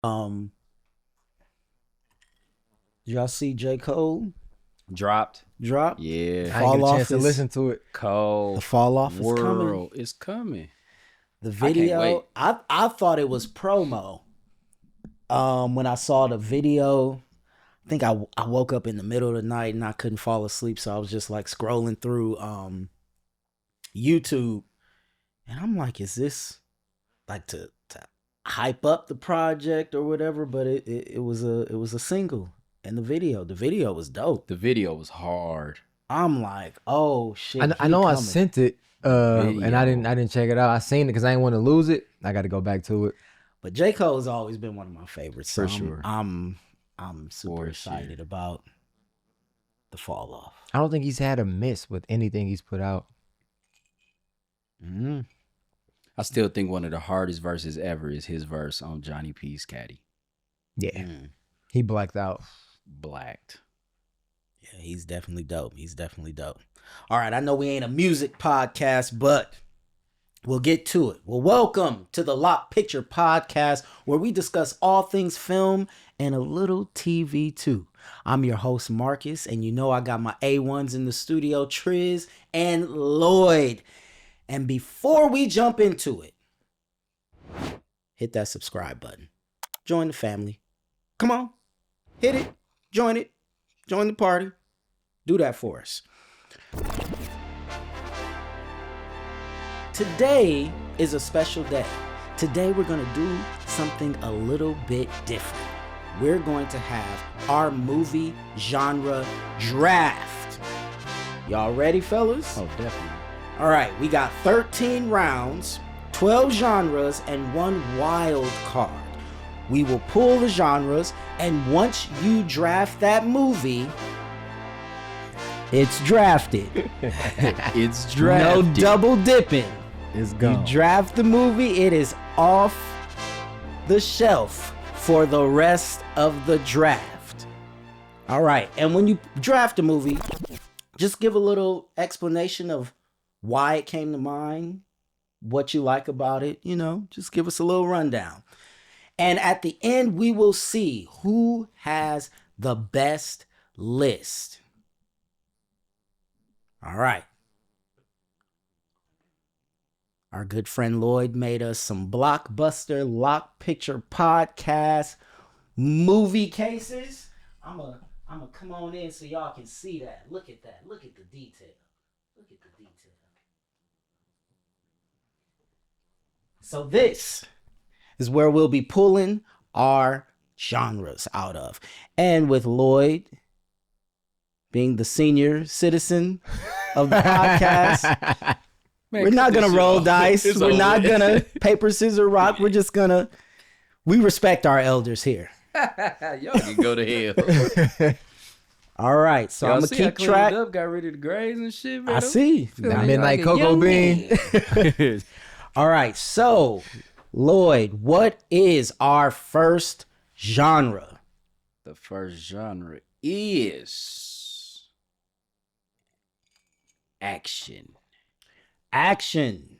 Um, did y'all see J. Cole Dropped. drop? Yeah. I ain't get a chance to is- listen to it. Cold. The fall off is coming. World is coming. The I can't wait. video, I thought it was promo. When I saw the video, I think I woke up in the middle of the night and I couldn't fall asleep, so I was just like scrolling through YouTube, and I'm like, is this like to hype up the project or whatever? But it was a single, and the video was dope. The video was hard. I'm like, oh shit. I he know I coming. sent it, and I Video. didn't check it out. I seen it because I didn't want to lose it. I got to go back to it. But J. Cole has always been one of my favorites. So For sure. I'm super For excited sure. about the fall off. I don't think he's had a miss with anything he's put out. Mm. I still think one of the hardest verses ever is his verse on Johnny P's Caddy. Yeah, Mm. he blacked out. Blacked. Yeah, he's definitely dope. He's definitely dope. All right, I know we ain't a music podcast, but we'll get to it. Well, welcome to the Lock Picture Podcast, where we discuss all things film and a little TV too. I'm your host, Marcus, and you know I got my A1s in the studio, Triz and Lloyd. And before we jump into it, hit that subscribe button. Join the family. Come on, hit it, join the party. Do that for us. Today is a special day. Today we're going to do something a little bit different. We're going to have our movie genre draft. Y'all ready, fellas? Oh, definitely. All right, we got 13 rounds, 12 genres, and one wild card. We will pull the genres, and once you draft that movie, it's drafted. It's No drafted. double dipping. It's You gone. draft the movie, it is off the shelf for the rest of the draft. All right, and when you draft a movie, just give a little explanation of why it came to mind, what you like about it, just give us a little rundown. And at the end, we will see who has the best list. All right. Our good friend Lloyd made us some Blockbuster Lock Picture Podcast movie cases. I'm gonna come on in so y'all can see that. Look at that. Look at the detail. Look at the detail. So this is where we'll be pulling our genres out of. And with Lloyd being the senior citizen of the podcast, Man, we're not cut this gonna shit roll off. dice. It's We're over. not gonna paper, scissors, rock. We're just gonna. We respect our elders here. Y'all can go to hell. All right, so Y'all I'm gonna see I keep cleaned track. Up, got rid of the grays and shit, man. I see. Feel That like midnight a cocoa young bean. man. All right, so Lloyd, what is our first genre? The first genre is action. Action.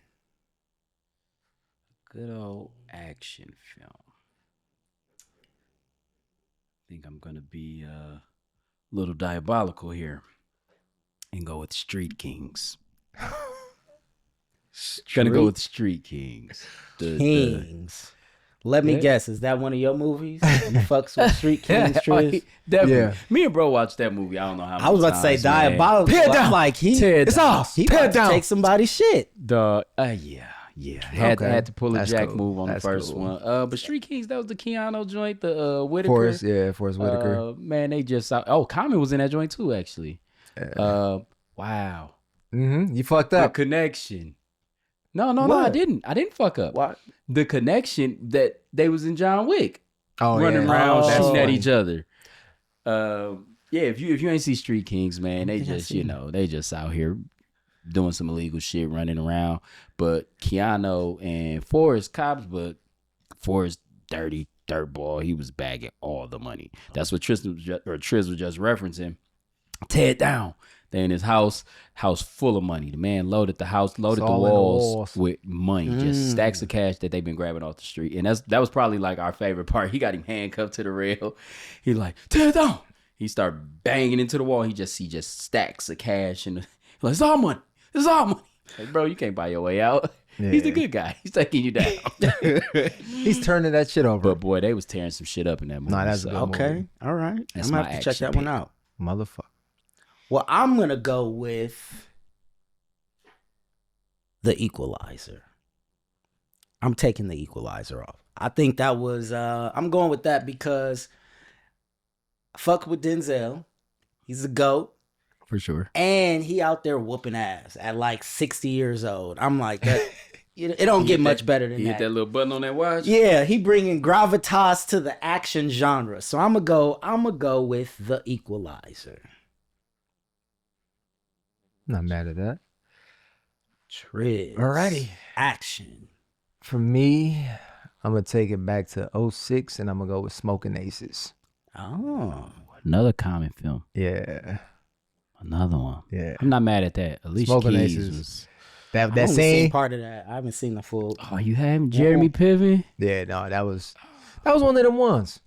Good old action film. I think I'm gonna be a little diabolical here and go with Street Kings. Gonna go with Street Kings. The- Kings. Let me Yeah. guess. Is that one of your movies? You fucks with Street Kings, Triz? Definitely. Yeah. Me and bro watched that movie. I don't know how many I was about to say times, man. diabolical. Tear I'm down. like Tear It's down. off. he Tear about to down. take somebody's shit. Yeah. Had Okay. to pull a That's Jack cool. move on That's the first cool. one. But Street Kings, that was the Keanu joint, the Whitaker. Forrest Whitaker. Man, they just Common was in that joint too, actually. Wow. You fucked The up. connection. No, I What? didn't. I didn't fuck up. What? The connection that they was in John Wick, Oh, running yeah. around Oh. shooting at funny. each other. Yeah, if you ain't see Street Kings, man, they think I just seen they just out here doing some illegal shit, running around. But Keanu and Forrest cops, but Forrest dirty dirtball. He was bagging all the money. That's what Triz was just referencing. tear it down. They in his house full of money. The man loaded the house, loaded It's the all in the walls walls. with money, just stacks of cash that they've been grabbing off the street. And that was probably like our favorite part. He got him handcuffed to the rail. He like, tear it down. He started banging into the wall. He just stacks of cash and like, it's all money. It's all money. Like, bro, you can't buy your way out. He's the good guy. He's taking you down. He's turning that shit over. But boy, they was tearing some shit up in that movie. Nah, that's a good Okay, movie. all right. That's I'm gonna my have to check action that one pick. out. Motherfucker. Well, I'm gonna go with The Equalizer. I'm taking The Equalizer off. I think that was I'm going with that because fuck with Denzel. He's a GOAT. For sure. And he out there whooping ass at like 60 years old. I'm like, that it don't get much better than He hit that. that little button on that watch. Yeah, he bringing gravitas to the action genre. So I'm gonna go with The Equalizer. Not mad at that. Triz. Alrighty. Action. For me, I'm gonna take it back to 06 and I'm gonna go with Smoking Aces. Oh. Another common film. Yeah. Another one. Yeah. I'm not mad at that. Alicia Smoking Keys Aces. was. That I've only scene. seen part of that. I haven't seen the full. Oh, you haven't? Jeremy Piven? Yeah, no, that was one of them ones.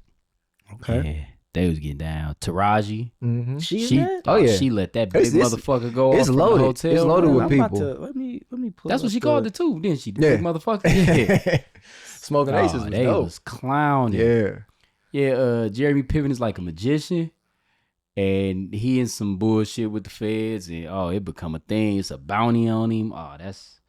Okay. Yeah, they was getting down. Taraji. Mm-hmm. She in that? Oh, yeah. She let that big It's- motherfucker go it's off loaded. from the hotel. It's loaded with I'm about people. to, let me pull That's what up she called it too, didn't she? The Yeah. big motherfucker. Yeah. Smoking Aces Oh, was they dope. was clowning. Yeah. Yeah, Jeremy Piven is like a magician. And he in some bullshit with the feds, and it become a thing. It's a bounty on him. Oh, that's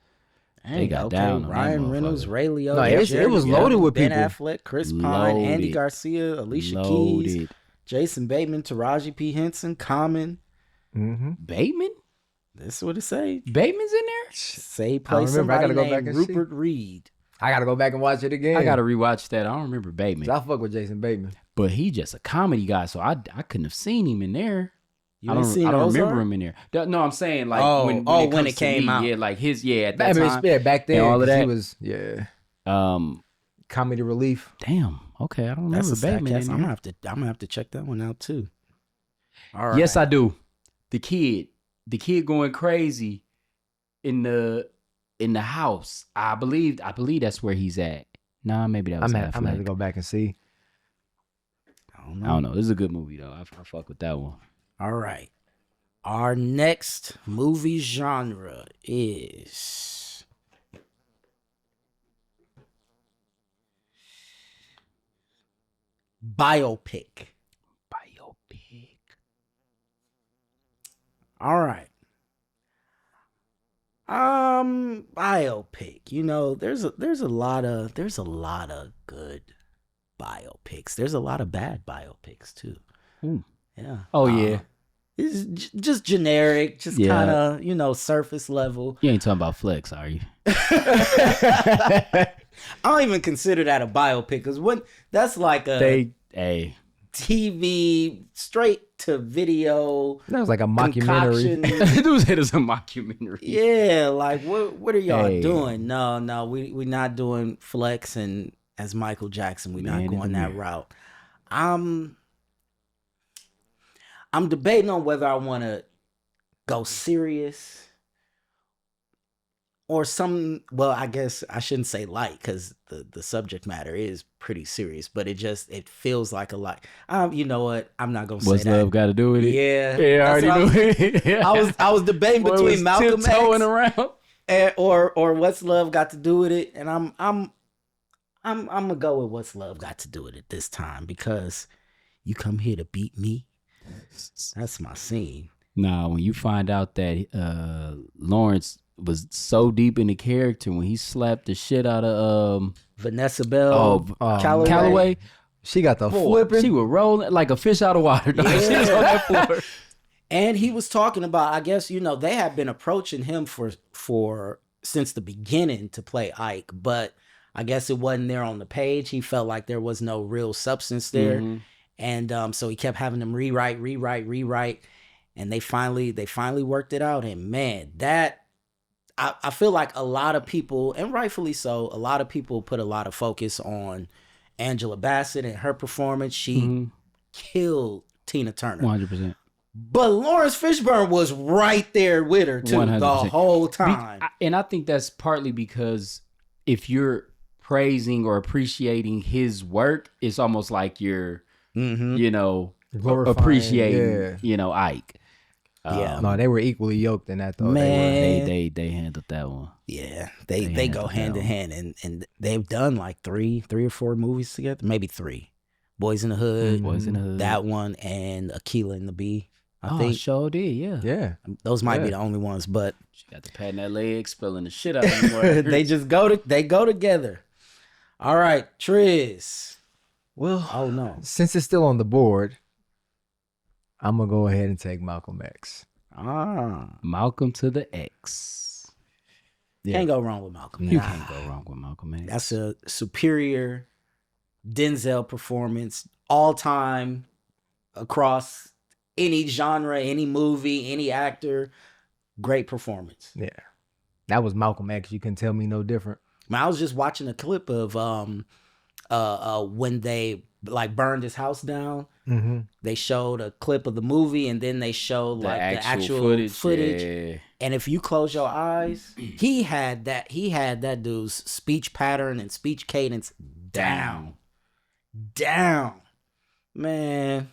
they got down on that Ryan Reynolds, motherfucker. Ray Liotta. No, it was loaded with Ben people. Affleck, Chris Pine, Andy Loaded. Garcia, Alicia Keys, Loaded. Jason Bateman, Taraji P. Henson, Common. Mm-hmm. Bateman? That's what it say. Bateman's in there? Say I play remember. I somebody gotta go named back and see. Rupert Reed. I gotta go back and watch it again. I gotta rewatch that. I don't remember Bateman, I fuck with Jason Bateman. but he just a comedy guy, so I couldn't have seen him in there. You I ain't don't seen remember Ozark? him in there. No, I'm saying like Oh, when when comes it to came me, out. yeah, like his at that Back, time. yeah, back then, and all of 'cause that. he was comedy relief. Damn. Okay, I don't That's remember a sad Bateman cast. in I'm there. gonna have to check that one out too. All right. Yes, I do. The kid going crazy in the house. I believe that's where he's at. Nah, maybe that was I'm gonna have to Affleck. go back and see. I don't I know. don't know. This is a good movie though. I fuck with that one. All right. Our next movie genre is biopic. Biopic. All right. Biopic. You know, there's a lot of good biopics. There's a lot of bad biopics too. Ooh. Yeah. Oh yeah. It's just generic, just Yeah. kind of, surface level. You ain't talking about Flex, are you? I don't even consider that a biopic because that's like a Hey. TV straight to video That was like a mockumentary. concoction. Dude said it's a mockumentary. Yeah, like what are y'all Hey. doing? No, we're not doing Flex and as Michael Jackson. We're Man not in going the that mirror. route. I'm debating on whether I want to go serious or well, I guess I shouldn't say light because the subject matter is pretty serious, but it feels like a lot. You know what? I'm not gonna What's say that. love got to do with it? Yeah, Yeah, I that's already what knew it. I was debating Boy, between was Malcolm tiptoeing X around. or what's love got to do with it, and I'm gonna go with what's love got to do with it this time because you come here to beat me. That's my scene. Nah, when you find out that Lawrence was so deep in the character when he slapped the shit out of Vanessa Bell, Calloway. Calloway, She got the boy, flipping. she was rolling like a fish out of water. Dog. She was on that floor. And he was talking about, I guess, they had been approaching him for since the beginning to play Ike, but I guess it wasn't there on the page. He felt like there was no real substance there. Mhm. And so he kept having them rewrite. And they finally worked it out. And man, that I feel like a lot of people, and rightfully so, a lot of people put a lot of focus on Angela Bassett and her performance. She killed Tina Turner. 100%. But Lawrence Fishburne was right there with her too 100%. the whole time. And I think that's partly because if you're praising or appreciating his work, it's almost like you're, you know, Glorifying, appreciating, yeah. Ike. Yeah. No, they were equally yoked in that though. Man. They handled that one. Yeah, they go handled hand that in hand, and they've done like three or four movies together, maybe three. Boys in the Hood, Boys in the Hood. that one, and Aquila and the Bee. I I think sure did, yeah. Yeah. those might be Yeah. the only ones, but She got the pat in that leg, spilling the shit out of them words. they just go together. All right, Triz. Well, Oh no, since it's still on the board, I'm gonna go ahead and take Malcolm X. Malcolm to the X. Can't go wrong with Malcolm. You Nah. can't go wrong with Malcolm X. That's a superior Denzel performance all time across any genre, any movie, any actor. Great performance. Yeah. That was Malcolm X. You can tell me no different. I was just watching a clip of when they like burned his house down. Mm-hmm. They showed a clip of the movie, and then they showed the like actual the actual footage. Yeah. And if you close your eyes, he had that dude's speech pattern and speech cadence down. Man.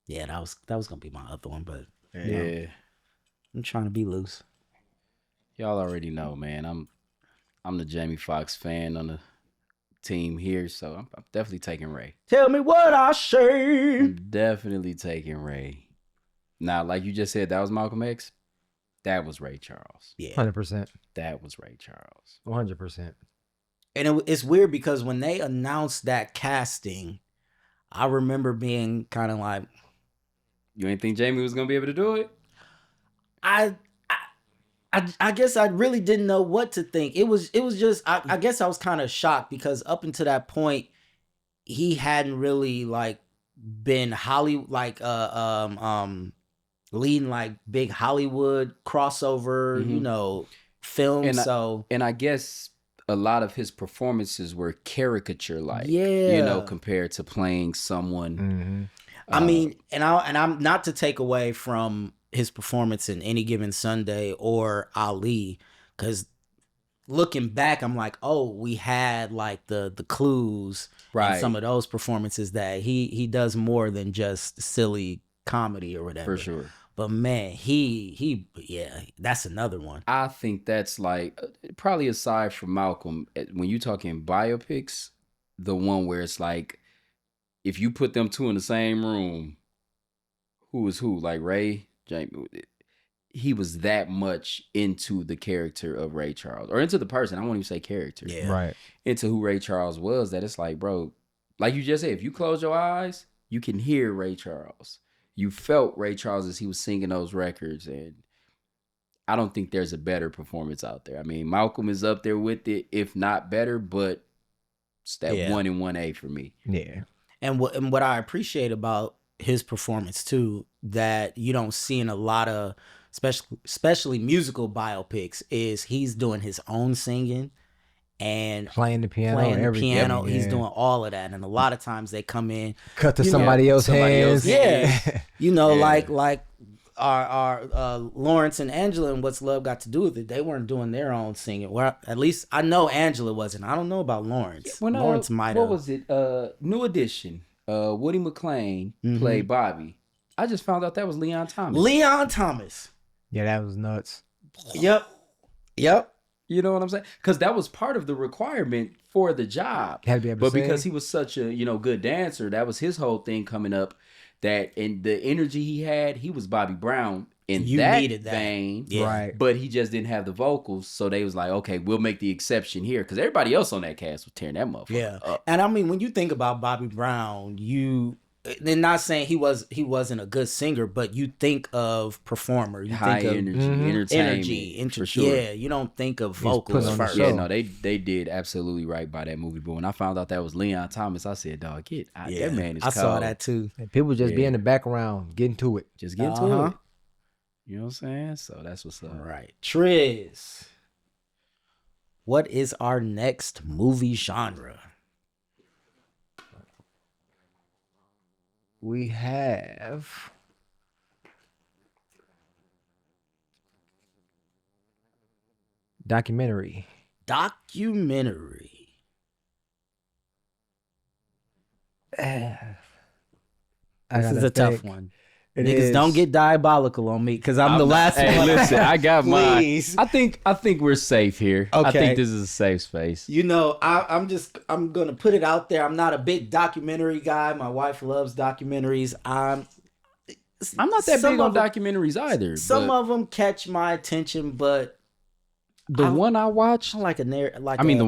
Yeah, that was gonna be my other one, but Yeah. I'm trying to be loose. Y'all already know, man. I'm the Jamie Foxx fan on the team here, so I'm definitely taking Ray. Tell me what I say. I'm definitely taking Ray. Now, like you just said, that was Malcolm X. That was Ray Charles. Yeah. 100%. That was Ray Charles. 100%. And it's weird because when they announced that casting, I remember being kind of like, You ain't think Jamie was gonna be able to do it? I guess I really didn't know what to think. It was just I guess I was kind of shocked because up until that point, he hadn't really like been leading like big Hollywood crossover, Mhm. film. And and I guess a lot of his performances were caricature like, Yeah. compared to playing someone. Mm-hmm. I mean, and I'm not to take away from his performance in Any Given Sunday or Ali, because looking back, I'm like, oh, we had like the clues in Right. some of those performances that he does more than just silly comedy or whatever. For sure. But man, he that's another one. I think that's like probably aside from Malcolm, when you talking biopics, the one where it's like if you put them two in the same room, who is who? Like Ray, Jamie, he was that much into the character of Ray Charles, or into the person. I won't even say character. Yeah. Right. Into who Ray Charles was. That it's like, bro, like you just said, if you close your eyes, you can hear Ray Charles. You felt Ray Charles as he was singing those records, and I don't think there's a better performance out there. I mean, Malcolm is up there with it, if not better, but it's that Yeah. 1 and 1A for me. Yeah. And what I appreciate about his performance too, that you don't see in a lot of especially musical biopics, is he's doing his own singing and Playing the piano. playing the everything. piano. He's Yeah. doing all of that, and a lot of times they come in, Cut to you know, somebody else's somebody hands. else. Yeah. Yeah. like our Lawrence and Angela and What's Love Got to Do with It. They weren't doing their own singing. Well, at least I know Angela wasn't. I don't know about Lawrence. Lawrence might have. What was it? New Edition. Woody McClain Mhm. played Bobby. I just found out that was Leon Thomas. Leon Thomas. Yeah, that was nuts. Yep. You know what I'm saying? Because that was part of the requirement for the job. Had to be able to But sing. because he was such a good dancer, that was his whole thing coming up. That in the energy he had, he was Bobby Brown in You that needed that. vein. Yeah. Right. But he just didn't have the vocals, so they was like, okay, we'll make the exception here because everybody else on that cast was tearing that motherfucker Yeah. up. And I mean, when you think about Bobby Brown, they're not saying he wasn't a good singer, but you think of performer. You High think of energy, Mhm. entertainment, for sure. Yeah, you don't think of putting vocals on the first. show. Yeah, no, they did absolutely right by that movie. But when I found out that was Leon Thomas, I said, "Dog, Yeah, that man is I cold. saw that too. And people just be Yeah. in the background getting to it. Just get to Uh-huh. it." You know what I'm saying? So that's what's up. All right, Triz. What is our next movie genre? We have Documentary. Documentary. I This is gotta a tough think. one. It Niggas is. don't get diabolical on me because I'm the last Hey, one. listen, I got mine. Please. I think we're safe here. I Okay. think this is a safe space. You know, I'm gonna put it out there. I'm not a big documentary guy. My wife loves documentaries. I'm not that some big on of 'em- documentaries either. Some but of them catch my attention, but the one I watched, I like a narrative. Like I mean the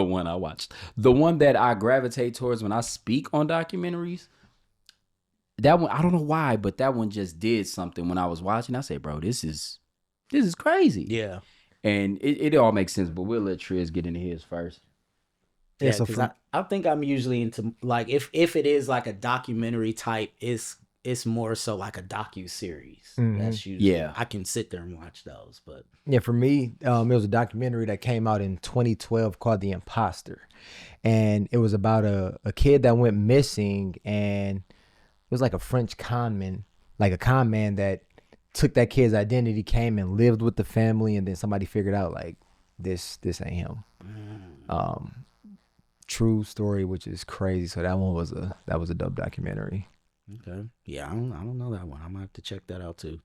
one I watched, the one that I gravitate towards when I speak on documentaries. That one, I don't know why, but that one just did something when I was watching. I said, bro, this is crazy. yeah, And it all makes sense, but we'll let Triz get into his first. yeah. so Because I think I'm usually into like if it is like a documentary type, it's more so like a docu-series. Mhm. That's usually Yeah. I can sit there and watch those, but Yeah, for me, it was a documentary that came out in 2012 called The Imposter. And it was about a kid that went missing, and it was like a French con man that took that kid's identity, came and lived with the family, and then somebody figured out like this ain't him. True story, which is crazy. So that one was a dope documentary. okay. Yeah, I don't know that one. I might have to check that out too.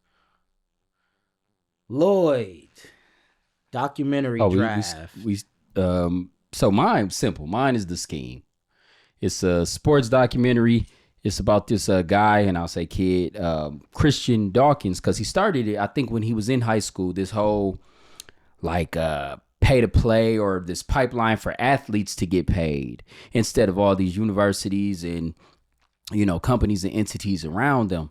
Lloyd, documentary draft. So mine's simple. Mine is The Scheme. It's a sports documentary. It's about this guy, and I'll say kid, Christian Dawkins, because he started it, I think, when he was in high school, this whole like pay to play, or this pipeline for athletes to get paid instead of all these universities and, you know, companies and entities around them.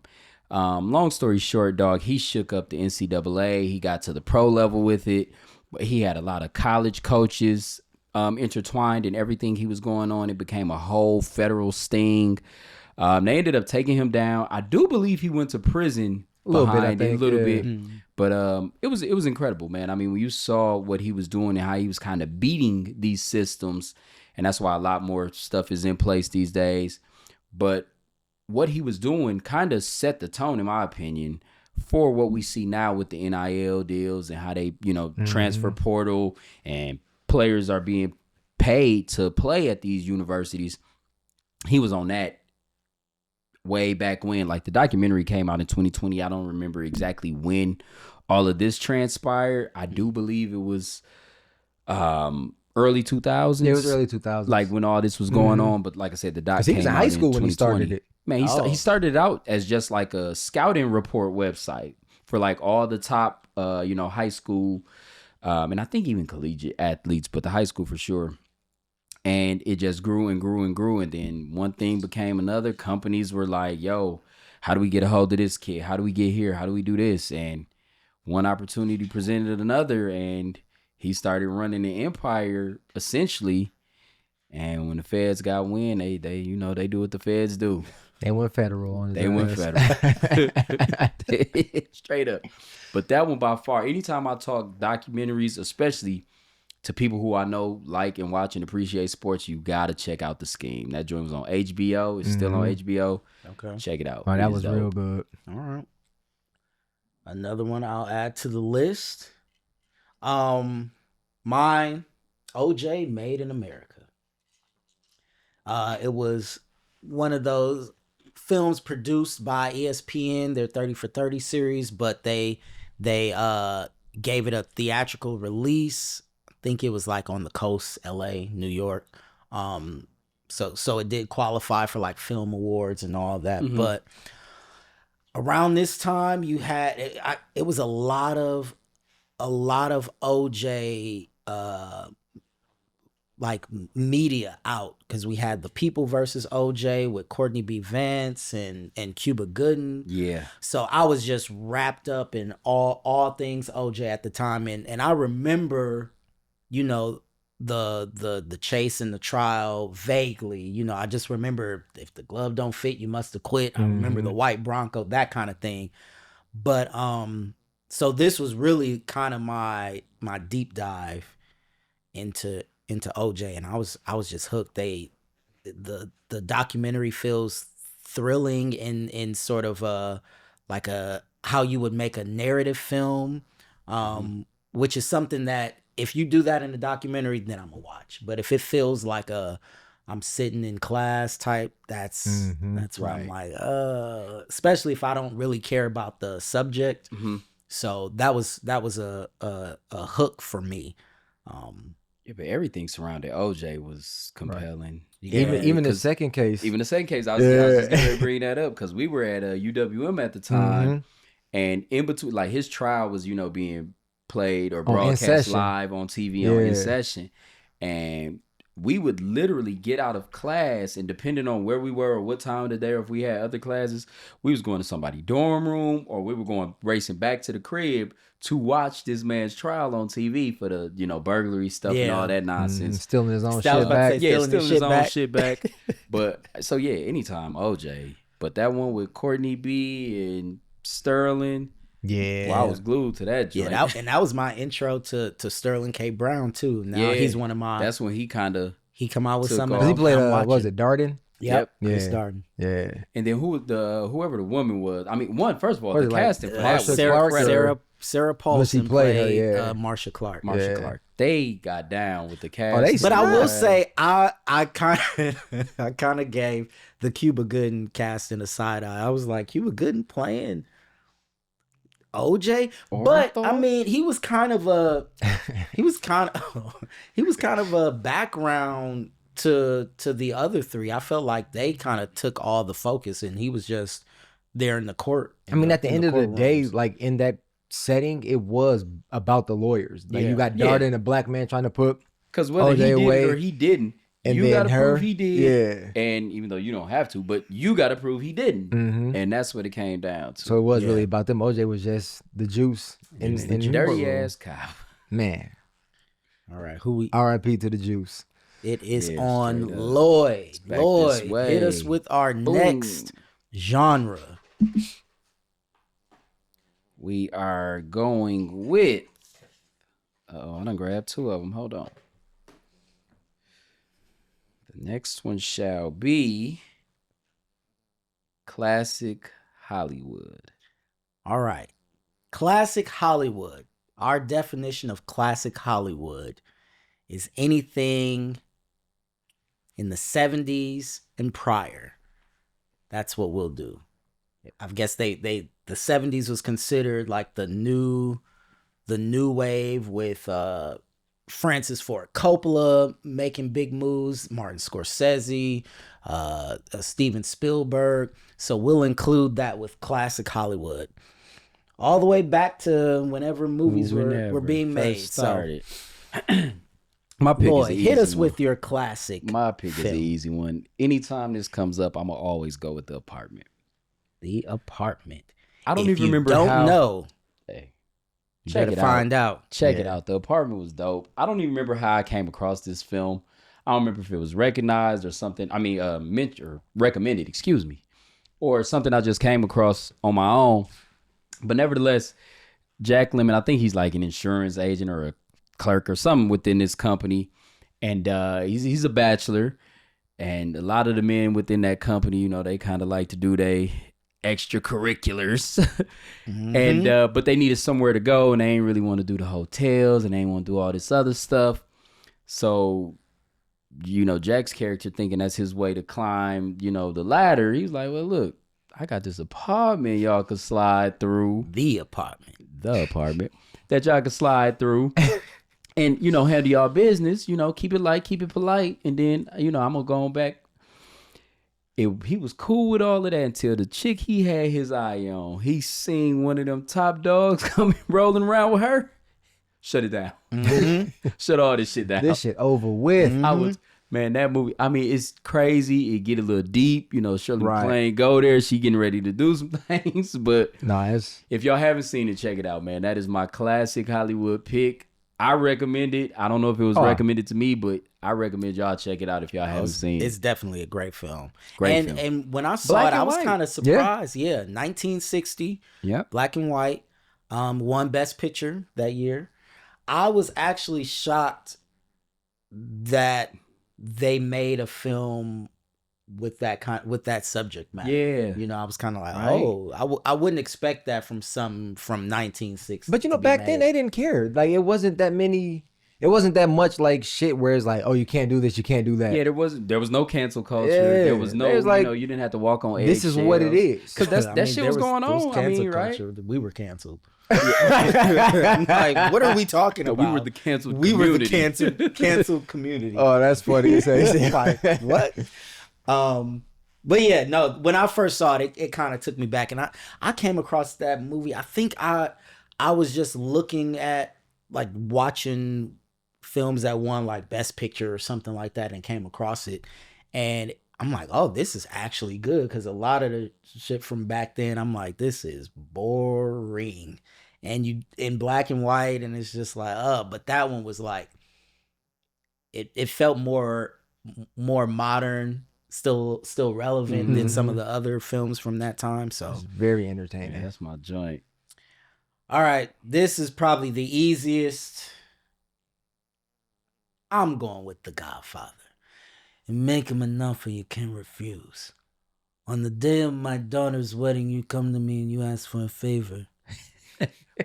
Long story short, dog, he shook up the NCAA. He got to the pro level with it. He had a lot of college coaches intertwined in everything he was going on. It became a whole federal sting. They ended up taking him down. I do believe he went to prison A little bit, I behind it, think, a little yeah. bit. But it was incredible, man. I mean, when you saw what he was doing and how he was kind of beating these systems, and that's why a lot more stuff is in place these days. But what he was doing kind of set the tone, in my opinion, for what we see now with the NIL deals and how they, you know, transfer portal and players are being paid to play at these universities. He was on that way back when. Like, the documentary came out in 2020. I don't remember exactly when all of this transpired. I do believe it was early 2000s. It was early 2000s. Like when all this was going on. But like I said, the doc 'Cause he was came in out high school when he 2020. started it. Man, he started out as just like a scouting report website for like all the top, high school, and I think even collegiate athletes, but the high school for sure. And it just grew and grew and grew. And then one thing became another. Companies were like, yo, how do we get a hold of this kid? How do we get here? How do we do this? And one opportunity presented another, and he started running the empire essentially. And when the feds got wind, they do what the feds do. They went federal on his They went ass. federal. Straight up. But that one by far, anytime I talk documentaries, especially to people who I know like and watch and appreciate sports, you gotta check out The Scheme. That joint was on HBO. It's still on HBO. Okay. Check it out. Oh, It that is was dope. real good. All right. Another one I'll add to the list. Mine, OJ Made in America. It was one of those films produced by ESPN, their 30 for 30 series, but they gave it a theatrical release. I think it was like on the coast, LA, New York. So it did qualify for like film awards and all that. Mhm. But around this time, you had it was a lot of OJ like media out, because we had The People versus OJ with Courtney B. Vance and Cuba Gooden. Yeah. So I was just wrapped up in all things OJ at the time, and I remember, you know, the chase and the trial vaguely. You know, I just remember, if the glove don't fit, you must have quit. I remember the white Bronco, that kind of thing. But so this was really kind of my deep dive into OJ, and I was just hooked. The documentary feels thrilling in sort of like how you would make a narrative film, which is something that if you do that in a documentary, then I'm gonna watch. But if it feels like I'm sitting in class type, that's what I'm like, especially if I don't really care about the subject. So that was a hook for me. Yeah, but everything surrounding OJ was compelling. Even the 'cause second case. Even the second case, I was just going to bring that up because we were at UWM at the time, and in between, like his trial was, being played or broadcast live on TV on In Session, and we would literally get out of class, and depending on where we were or what time of the day, or if we had other classes, we was going to somebody's dorm room, or we were going racing back to the crib to watch this man's trial on TV for the, burglary stuff and all that nonsense. Stealing his own shit back. Stealing his own shit back. But so anytime OJ. But that one with Courtney B and Sterling. Yeah, well, I was glued to that joint. Yeah, and that was my intro to Sterling K. Brown too. Now he's one of my. That's when he come out with something. Because he played was it Darden? Yep. Chris Darden. Yeah. And then whoever the woman was. I mean, first of all, the casting for that was Sarah Paulson played Marsha Clark. Marsha Clark. They got down with the cast. But I will say, I kind of gave the Cuba Gooding casting a side eye. I was like, Cuba Gooding playing OJ, but I mean, he was kind of a background to the other three. I felt like they kind of took all the focus, and he was just there in the court. I mean, at the end of the day, like in that setting, it was about the lawyers. Like you got Darden, a black man trying to put because whether he did it or he didn't. And you gotta her, prove he did, and even though you don't have to, but you gotta prove he didn't, and that's what it came down to. So it was really about them. OJ was just the juice in the dirty ass cop. Man, all right, R.I.P. to the juice. It is on Lloyd. Lloyd, hit us with our next genre. We are going with. Oh, I done grabbed two of them. Hold on. The next one shall be Classic Hollywood. All right. Classic Hollywood. Our definition of classic Hollywood is anything in the 70s and prior. That's what we'll do. I guess the 70s was considered like the new wave with Francis Ford Coppola making big moves, Martin Scorsese, Steven Spielberg. So we'll include that with classic Hollywood. All the way back to whenever movies were being made. Started. My pick is the easy hit us one. With your classic. My pick is the easy one. Anytime this comes up, I'm going to always go with The Apartment. The Apartment. I don't even remember how. Don't know. Hey. Check it out. Check it out. The Apartment was dope. I don't even remember how I came across this film. I don't remember if it was recognized or something. I mean, recommended, excuse me. Or something I just came across on my own. But nevertheless, Jack Lemmon, I think he's like an insurance agent or a clerk or something within this company. And he's a bachelor. And a lot of the men within that company, they kind of like to do their extracurriculars. And but they needed somewhere to go, and they ain't really want to do the hotels, and they ain't want to do all this other stuff. So Jack's character, thinking that's his way to climb the ladder, he's like, well, look, I got this apartment y'all could slide through. The apartment that y'all could slide through. And handle y'all business, keep it light, keep it polite, and then I'm gonna go on back. He was cool with all of that until the chick he had his eye on, he seen one of them top dogs coming rolling around with her. Shut it down. Shut all this shit down. This shit over with. Man, that movie, I mean, it's crazy. It get a little deep. Shirley MacLaine go there. She getting ready to do some things. But if y'all haven't seen it, check it out, man. That is my classic Hollywood pick. I recommend it. I don't know if it was recommended to me, but I recommend y'all check it out if y'all haven't seen it. It's definitely a great film. Great film. And when I saw it, I was kind of surprised. Yeah, 1960. Yeah. Black and white. Won Best Picture that year. I was actually shocked that they made a film with that subject matter. Yeah. You know, I was kind of like, Right. oh, I wouldn't expect that from 1960. But you know, back then they didn't care. Like it wasn't that much like shit where it's like, oh, you can't do this, you can't do that. Yeah, there was no cancel culture. Yeah, There was no, there's like, you didn't have to walk on this is what it is. Because I that mean, shit there was going there was on. I cancel mean, right? culture. We were canceled. I'm like, what are we talking No, about? we were the canceled We were the community. canceled community. Oh, that's funny. You say. Like, what? But yeah, no, when I first saw it, it kind of took me back. And I came across that movie. I think I was just looking at, like, watching films that won, like, Best Picture or something like that, and came across it. And I'm like, oh, this is actually good. Because a lot of the shit from back then, I'm like, this is boring. And you in black and white, and it's just like, oh, but that one was like, it felt more modern, still relevant than some of the other films from that time. So It's very entertaining. Yeah, that's my joint. all right, this is probably the easiest. I'm going with The Godfather. And make him an offer you can't refuse. On the day of my daughter's wedding, you come to me and you ask for a favor.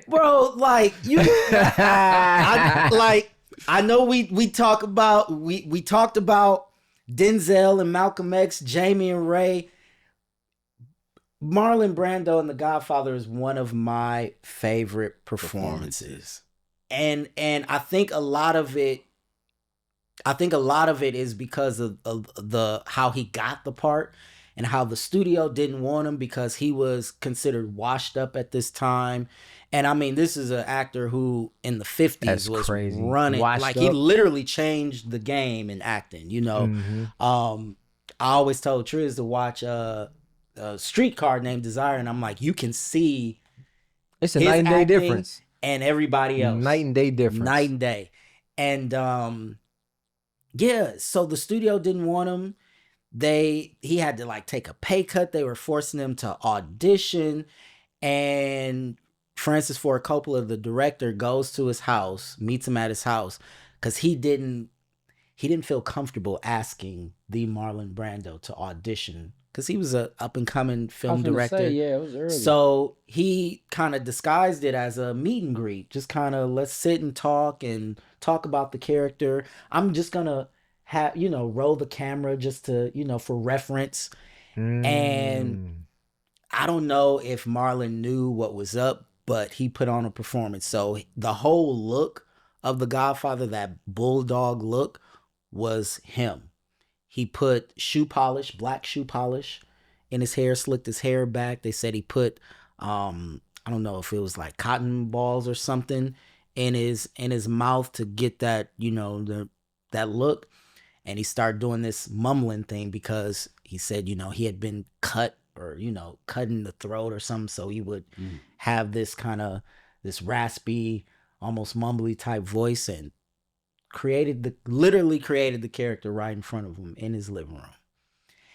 Bro, like you I know we talked about Denzel and Malcolm X, Jamie and Ray. Marlon Brando in The Godfather is one of my favorite performances. And I think a lot of it is because of the how he got the part and how the studio didn't want him because he was considered washed up at this time. And I mean, this is an actor who in the 50s That's was crazy. running Washed like he up. literally changed the game in acting, you know. Mhm. I always told Triz to watch a Streetcar Named Desire, and I'm like, you can see It's a his night and day acting difference. and everybody else. Night and day difference. Night and day. And yeah, so the studio didn't want him. He had to like take a pay cut. They were forcing him to audition. And Francis Ford Coppola, the director, goes to his house, meets him at his house, because he didn't feel comfortable asking the Marlon Brando to audition because he was a up and coming film director. It was early. So he kind of disguised it as a meet and greet, just kind of let's sit and talk about the character. I'm just gonna roll the camera just to, for reference. And I don't know if Marlon knew what was up, but he put on a performance. So the whole look of The Godfather, that bulldog look, was him. He put black shoe polish in his hair, slicked his hair back. They said he put, I don't know if it was like cotton balls or something in his mouth to get that, that look. And he started doing this mumbling thing because he said, he had been cut or, cut in the throat or something. So he would have this kind of, this raspy, almost mumbly type voice, and literally created the character right in front of him in his living room.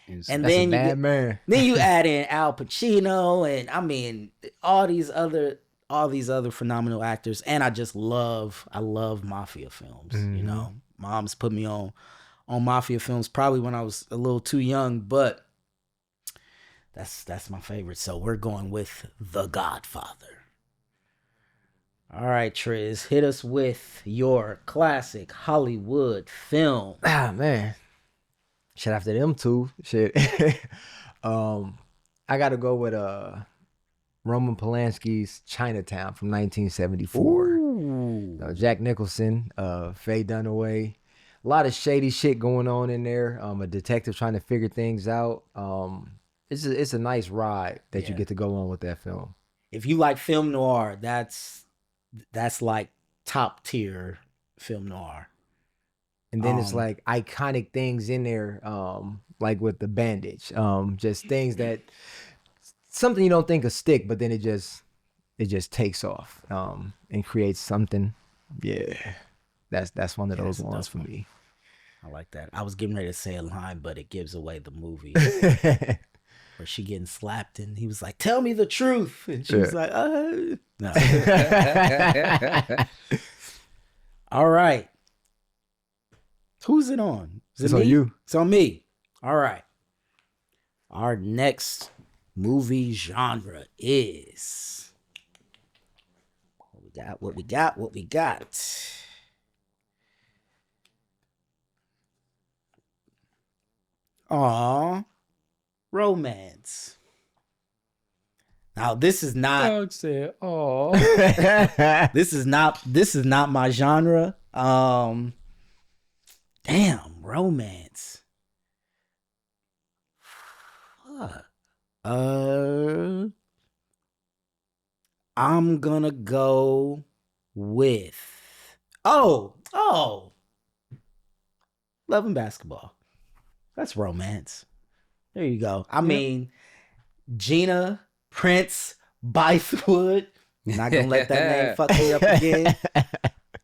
And That's then a bad man. then you add in Al Pacino, and I mean all these other phenomenal actors. And I love mafia films. Mom's put me on mafia films probably when I was a little too young, but that's my favorite. So we're going with The Godfather. All right, Triz, hit us with your classic Hollywood film. Ah, man. Shit, after them two, shit. I gotta go with Roman Polanski's Chinatown from 1974. Jack Nicholson, Faye Dunaway. A lot of shady shit going on in there. A detective trying to figure things out. It's a nice ride that you get to go on with that film. If you like film noir, that's like top tier film noir. And then it's like iconic things in there, like with the bandage, just things that something you don't think of stick, but then it just takes off and creates something. Yeah, that's one of those ones for me. I like that. I was getting ready to say a line, but it gives away the movie. Where she getting slapped, and he was like, "Tell me the truth," and she was like, No. All right. Who's it on? Is it It's me? on you. It's on me. All right. Our next movie genre is what we got. Aw, romance. Now this is not Dog said, "Oh, this is not my genre. Damn, romance. Fuck. I'm gonna go with Love and Basketball. That's romance. There you go. I mean, Gina Prince Bythewood. Not gonna let that name fuck me up again.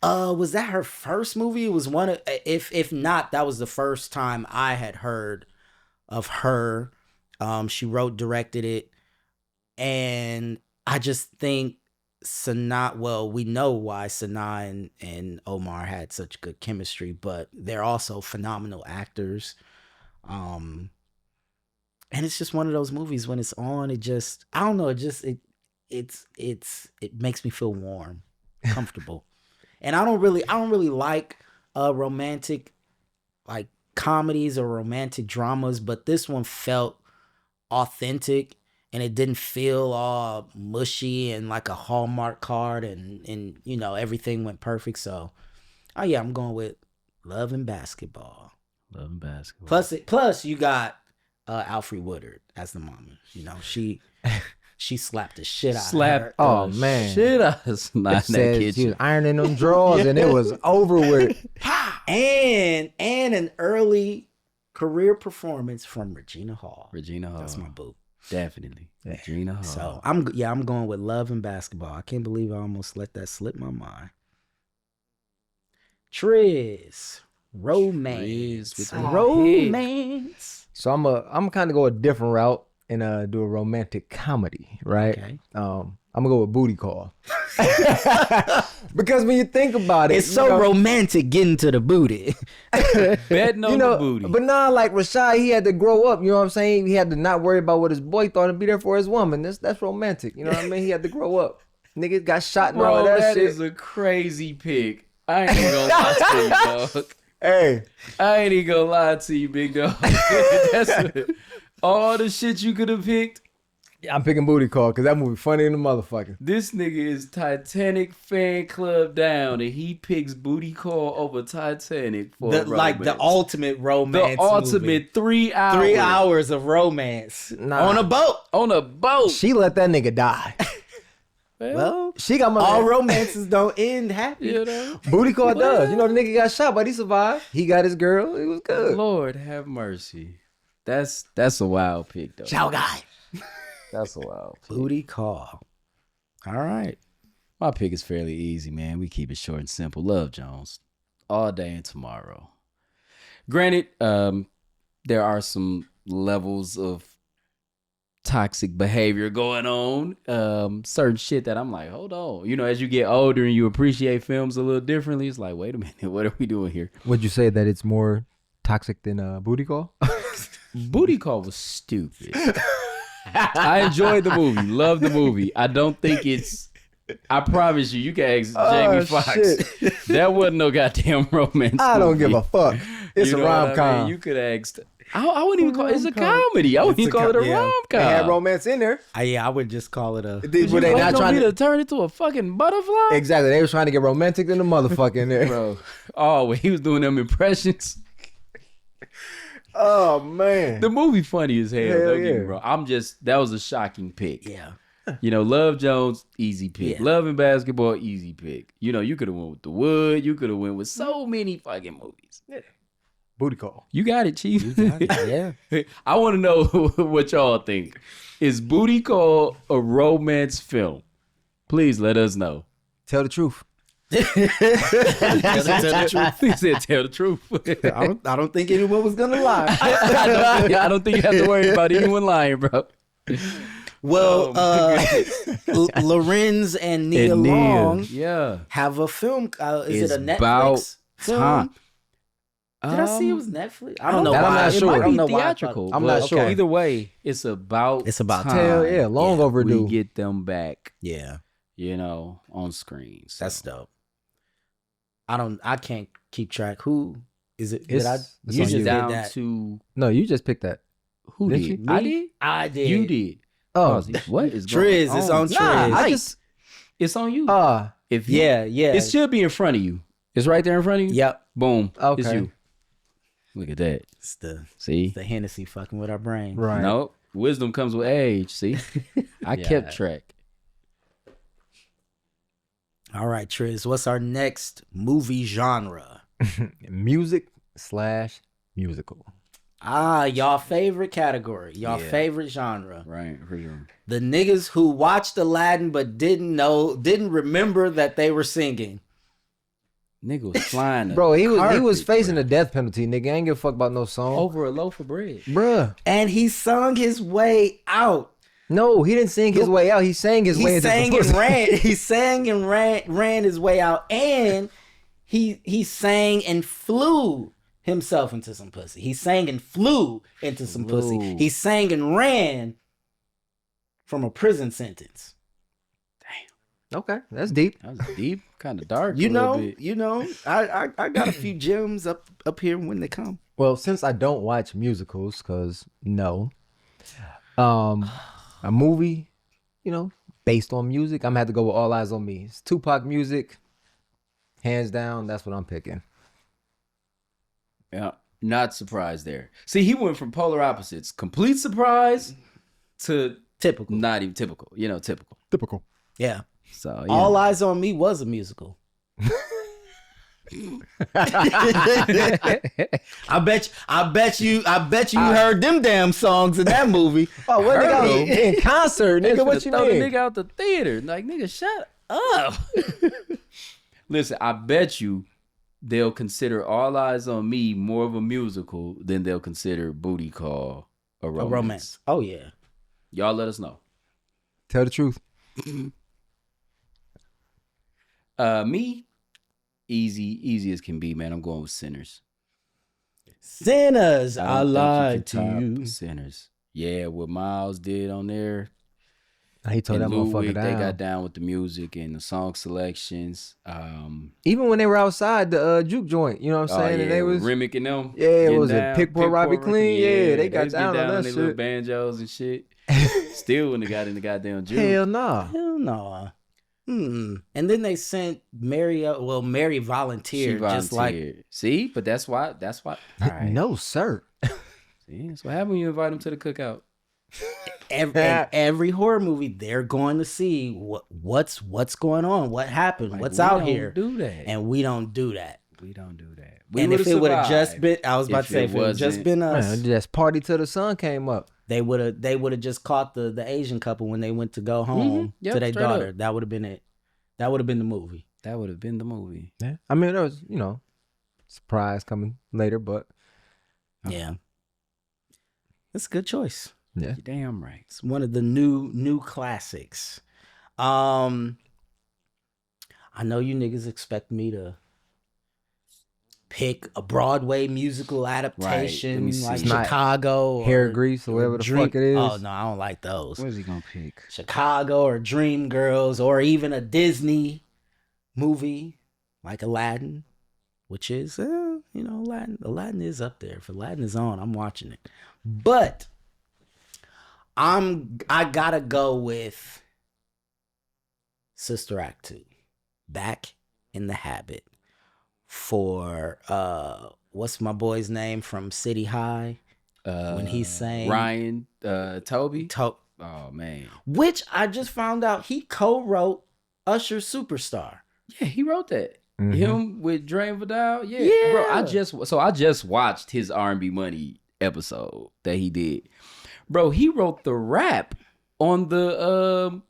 Was that her first movie? It was one of, if not, that was the first time I had heard of her. She wrote, directed it, and I just think Sanaa, well, we know why Sanaa and Omar had such good chemistry, but they're also phenomenal actors. And it's just one of those movies when it's on, it just, I don't know, it makes me feel warm, comfortable. And I don't really like romantic like comedies or romantic dramas, but this one felt authentic and it didn't feel all mushy and like a Hallmark card and you know everything went perfect. So yeah, I'm going with Love and Basketball. Love and Basketball." Plus you got Alfre Woodard as the mama. You know, she slapped the shit out of her. Oh man, shit out of Sanaa in that said she kitchen. was ironing them drawers and it was over with. And an early career performance from Regina Hall. Regina Hall. That's my boo. Definitely. Regina Hall. So I'm going with Love and Basketball. I can't believe I almost let that slip my mind. Triz, romance. Triz with the romance. So I'm kind of go a different route and do a romantic comedy, right? Okay. I'm gonna go with Booty Call. Because when you think about it, It's so romantic getting to the booty. Betting on the booty. But nah, like Rashad, he had to grow up. You know what I'm saying? He had to not worry about what his boy thought and be there for his woman. That's romantic. You know what I mean? He had to grow up. Niggas got shot and all Bro, of that that shit. is a crazy pick. I ain't even gonna lie to you, dog. Hey, I ain't even gonna lie to you, big dog. That's all the shit you could have picked. I'm picking Booty Call because that movie funny in the motherfucker. This nigga is Titanic fan club down, and he picks Booty Call over Titanic for Like the ultimate romance. the ultimate movie. 3 hours. 3 hours of romance Nah. on a boat. on a boat. She let that nigga die. Well, She got all my romances don't end happy. You know, Booty Call does. You know the nigga got shot, but he survived. He got his girl. It was good. Lord have mercy. That's a wild pick though. Ciao guy. That's a wild pick. Booty Call. All right. My pick is fairly easy, man. We keep it short and simple. Love Jones, all day and tomorrow. Granted, there are some levels of toxic behavior going on. Certain shit that I'm like, hold on. You know, as you get older and you appreciate films a little differently, it's like, wait a minute, what are we doing here? Would you say that it's more toxic than Booty Call? Booty Call was stupid. I enjoyed the movie, loved the movie. I don't think it's. I promise you, you can ask Jamie Foxx. shit. That wasn't no goddamn romance. I don't give movie. a fuck. It's You a know what I rom com. mean? You could ask. I wouldn't even call it. It's a comedy. I wouldn't even It's a call it a yeah. rom They had com. romance in there. Yeah, I would just call it a. Were they not trying to to? turn into a fucking butterfly, Exactly. They was trying to get romantic in the motherfucker in there. bro? Oh, when he was doing them impressions. Oh man. The movie funny as hell. Hell Don't get yeah. me wrong. That was a shocking pick. Yeah. You know, Love Jones, easy pick. Yeah. Love and Basketball, easy pick. You know, you could have went with The Wood. You could have went with so many fucking movies. Booty Call. You got it, Chief. Yeah. I want to know what y'all think. Is Booty Call a romance film? Please let us know. Tell the truth. He said, tell the truth. I don't think anyone was gonna lie. I don't think you have to worry about anyone lying, bro. Well, Lorenz and Nia And Nia, Long yeah. have a film. Is It's it a Netflix about film? time. Did I see it was Netflix? I don't know That I'm why. not It sure. might It might be be know why I theatrical. thought- I'm not but sure. Either way, it's about It's about time. Hell yeah, long Yeah, overdue. We get them back, Yeah, on screen. So. that's dope. I can't keep track. Who is it? It's You on just you. did down that. to No, you just picked that. who Didn't did? you? I Me? did. I did. You did. Oh, Ozzy, what is going Triz, on? it's on Nah, Triz. I just It's on you. If you, Yeah, yeah. it should be in front of you. It's right there in front of you. Yep. Boom. Okay. It's you. Look at that. It's the See. Hennessy fucking with our brain. right. Nope. Wisdom comes with age. See. I kept track. All right, Triz. What's our next movie genre? Music/musical. Y'all favorite category. Y'all Yeah. favorite genre. Right. For sure. The niggas who watched Aladdin but didn't remember that they were singing. Nigga was flying. Bro, he was carpet, facing bro. the death penalty, nigga. I ain't give a fuck about no song. over a loaf of bread. Bruh. And he sung his way out. No, he didn't sing his way out. He sang his way He into sang the and pussy. ran. He sang and ran his way out. And he sang and flew himself into some pussy. He sang and flew into some pussy. Flew. He sang and ran from a prison sentence. Okay, that's deep. That was deep, kind of dark. You a little know, bit. I got a few gems up here when they come. Well, since I don't watch musicals, cause no, a movie, based on music, I'm gonna have to go with All Eyes on Me. It's Tupac music, hands down. That's what I'm picking. Yeah, not surprised there. See, he went from polar opposites, complete surprise to Typical. not even typical. Typical. Typical. Yeah. So All Eyes on Me was a musical. I bet you heard them damn songs in that movie. Oh, what Heard nigga him. in concert, nigga? What you throw mean? the nigga out the theater? Like, nigga, shut up. Listen, I bet you they'll consider All Eyes on Me more of a musical than they'll consider Booty Call a romance. A romance. Oh yeah. Y'all let us know. Tell the truth. Me, easy as can be, man. I'm going with Sinners. Sinners, don't I think lied to can top you. Sinners. Yeah, what Miles did on there. He told And that Ludwig, motherfucker they down. got down with the music and the song selections. Even when they were outside the juke joint, you know what I'm saying? And they was Remick and them. Yeah, it getting was a down, Pickpocket Robbie Pickpocket, Clean. Yeah, they got was down getting on that their little shit. banjos and shit. Still when they got in the goddamn juke. Hell nah. Hell no. And then they sent Mary. Mary volunteered, She just like volunteered. See, but that's why. All right. No, sir. See, that's what happens when you invite them to the cookout. every horror movie. They're going to see what's going on, what happened, Like, what's we out don't here, and we don't do that. we don't do that. We If it would have just survived been, I was about if to say, it if it would have just wasn't- been us, Man, just party till the sun came up. they would have just caught the Asian couple when they went to go home Yep, to their straight daughter. up. That would have been it. That would have been the movie. That would have been the movie. Yeah. I mean, there was, surprise coming later, but Yeah, that's a good choice. yeah. You're damn right. It's one of the new classics. I know you niggas expect me to pick a Broadway musical adaptation me see. like It's not Chicago Hair or grease or whatever the Dream- fuck it is. Oh no, I don't like those. What is he gonna pick? Chicago or Dreamgirls or even a Disney movie like Aladdin, which is Aladdin. Aladdin is up there. If Aladdin is on, I'm watching it. But I gotta go with Sister Act 2, Back in the Habit, for what's my boy's name from City High when he sang Ryan Toby. Oh man, which I just found out he co-wrote Usher Superstar. yeah, he wrote that. Mhm. Him with Dre Vidal. Yeah, Yeah. bro. I just watched his R&B Money episode that he did. Bro, he wrote the rap on the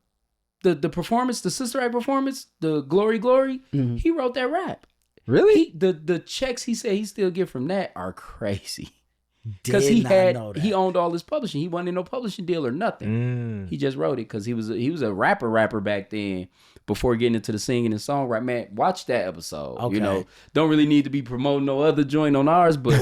performance, the Sister Act performance, the Glory. Mhm. He wrote that rap. Really? The checks he said he still get from that are crazy. Because Did not know that. he owned all his publishing. He wasn't in no publishing deal or nothing. He just wrote it because he was a rapper back then. Before getting into the singing and songwriting, man, watch that episode. Okay. You know, don't really need to be promoting no other joint on ours, but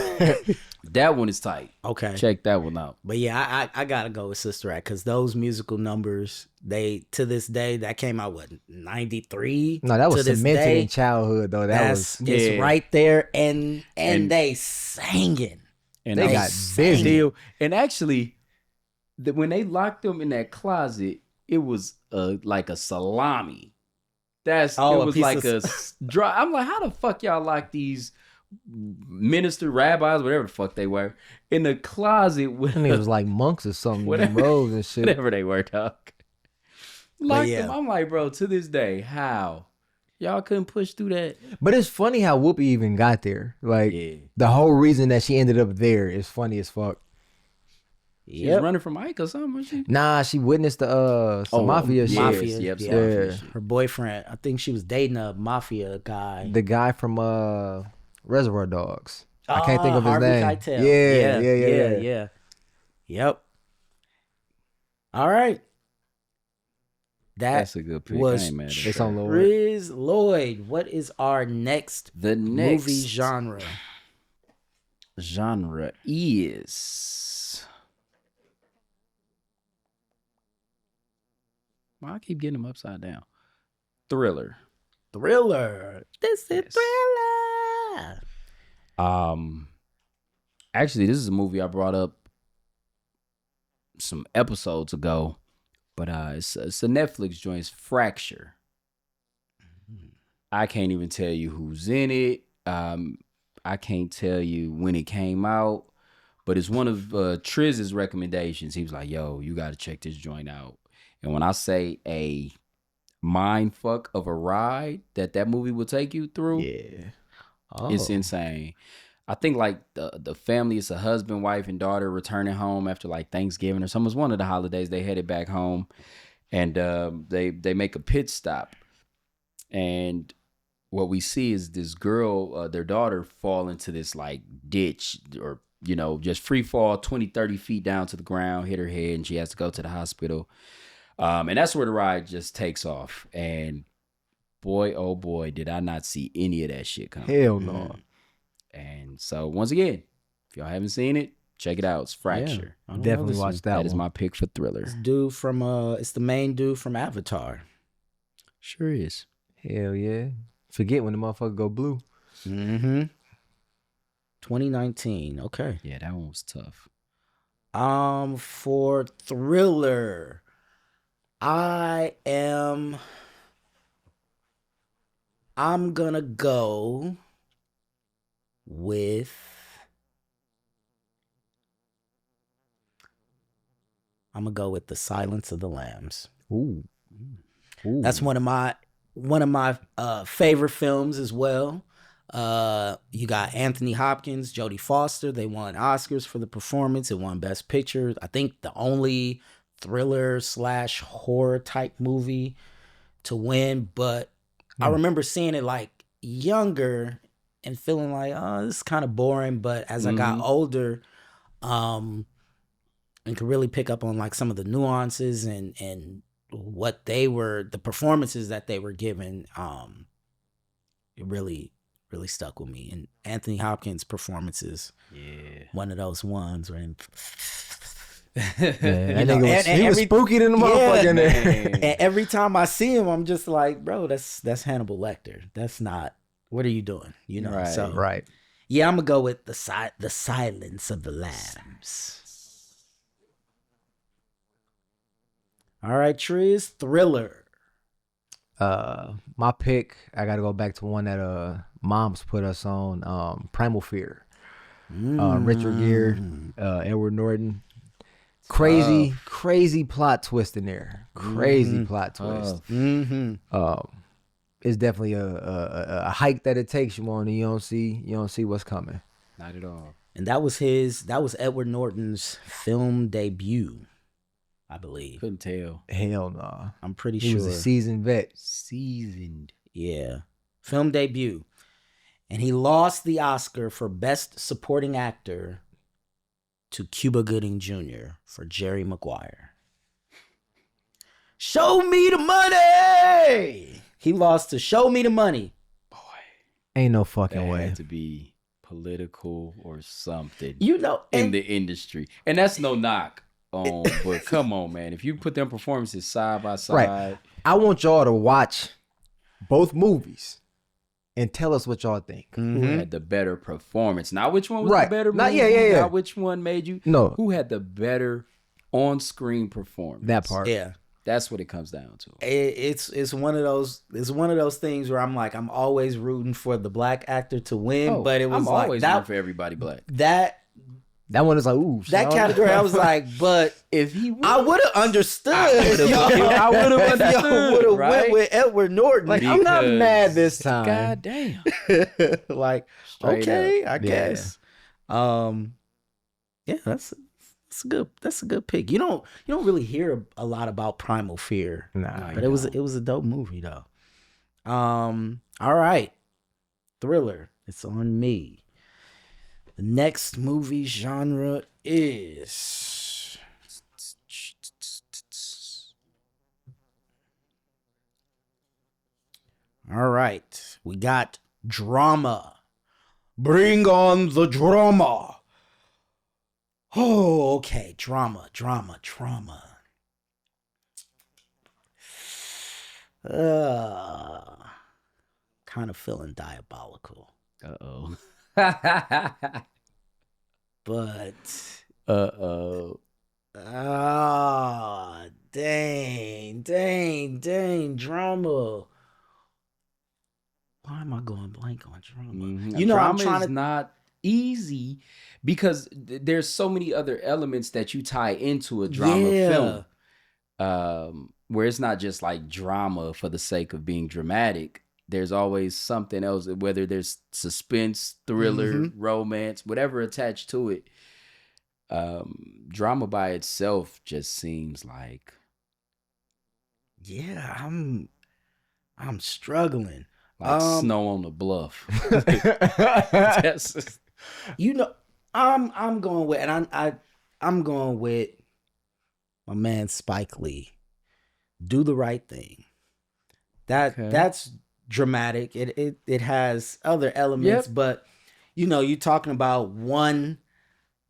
that one is tight. Okay. Check that one out. But yeah, I gotta go with Sister Act because those musical numbers, they to this day, that came out what 93. No, that was to this cemented day, in childhood though. That's Was it's yeah. right there, and they singing. And They I got was busy. still- and actually, when they locked them in that closet, it was like a salami. It a was piece like of dry. I'm like, how the fuck y'all lock these minister rabbis, whatever the fuck they were, in the closet with I think it was like monks or something, Whatever. robes and shit. whatever they were, dog. Locked yeah. them. I'm like, bro, to this day, how y'all couldn't push through that? But it's funny how Whoopi even got there. Like Yeah. the whole reason that she ended up there is funny as fuck. She was running from Ike or something, wasn't she? Nah, she witnessed the some mafia shit. Mafia. Yep, yeah. mafia shit. Her boyfriend, I think she was dating a mafia guy. The guy from Reservoir Dogs. I can't think of his Harvey name. Keitel. Yeah. Yep. All right. That's a good pick. was I ain't mad at It's that. on Lord. Riz Lloyd. What is our next The next movie genre? genre is. Why I keep getting them upside down? Thriller. Thriller. This is Yes. Thriller. Actually, this is a movie I brought up some episodes ago, but it's a Netflix joint. It's Fracture. I can't even tell you who's in it. I can't tell you when it came out, but it's one of Triz's recommendations. He was like, "Yo, you got to check this joint out." And when I say a mind fuck of a ride that movie will take you through, Yeah. it's insane. I think like the family, it's a husband, wife, and daughter returning home after like Thanksgiving or something. It was one of the holidays. They headed back home, and they make a pit stop. And what we see is this girl, their daughter, fall into this like ditch or just free fall 20, 30 feet down to the ground, hit her head, and she has to go to the hospital. And that's where the ride just takes off. And boy, oh boy, did I not see any of that shit coming. Hell no. And so once again, if y'all haven't seen it, check it out. It's Fracture. I don't know Definitely this watch one. that That is one. my pick for Thriller. This dude from it's the main dude from Avatar. Sure is. Hell yeah. Forget when the motherfucker go blue. Mm-hmm. 2019. Okay. Yeah, that one was tough. For Thriller, I'm gonna go with The Silence of the Lambs. Ooh. That's one of my favorite films as well. You got Anthony Hopkins, Jodie Foster. They won Oscars for the performance. It won Best Picture. I think the only thriller / horror type movie to win. But I remember seeing it like younger and feeling like, oh, this is kind of boring. But as I got older, and could really pick up on like some of the nuances and what the performances that they were given, it really stuck with me. And Anthony Hopkins' performances, one of those ones where That nigga was, he was spooky than the motherfucker in there. and every time I see him, I'm just like, bro, that's Hannibal Lecter. That's not. What are you doing? Right. So Right. yeah, I'm gonna go with the Silence of the Lambs. All right, Triz, Thriller. My pick, I gotta go back to one that moms put us on, Primal Fear. Richard Gere, Edward Norton. Crazy plot twist in there. Crazy plot twist. It's definitely a hike that it takes you on, and you don't see what's coming. Not at all. And that was Edward Norton's film debut, I believe. Couldn't tell. Hell no. I'm pretty He sure. was a seasoned vet. Seasoned. Yeah. Film debut. And he lost the Oscar for Best Supporting Actor to Cuba Gooding Jr. for Jerry Maguire. Show me the money. He lost to Show Me the Money. Ain't no That fucking way. had to be political or something You know, in and the industry. And that's no knock on, but come on, man. If you put them performances side by side, I want y'all to watch both movies and tell us what y'all think. who had the better performance? Not which one was Right. the better Not- movie, yeah. not which one made you. No. Who had the better on-screen performance? That part. yeah. That's what it comes down to. It's one of those things where I'm like, I'm always rooting for the black actor to win, but it was I'm like always that rooting for everybody black. that That one is like, ooh. that son. category. I was like, but If he I would have understood. I would've- Y'all- I would've if y'all understood, would've right? went with Edward Norton. Like, I'm not Because- mad this time. God damn. like, Straight okay, up. I guess. Yeah, that's a good pick. You don't really hear a lot about Primal Fear. Nah. But it was a dope movie though. All right. Thriller. It's on me. The next movie genre is all right. We got drama. Bring on the drama. Oh, okay. Drama. Kind of feeling diabolical. Uh-oh. But Uh-oh. dang, drama. Why am I going blank on drama? Mhm. You know, I'm Drama trying is to not easy because there's so many other elements that you tie into a drama film. Where it's not just like drama for the sake of being dramatic. There's always something else, whether there's suspense, thriller, romance, whatever attached to it. Drama by itself just seems like Yeah, I'm struggling. snow on the bluff. That's- You know, I'm going with, and I'm going with my man Spike Lee. Do the Right Thing. Okay. That's dramatic. It has other elements, but you know, you're talking about the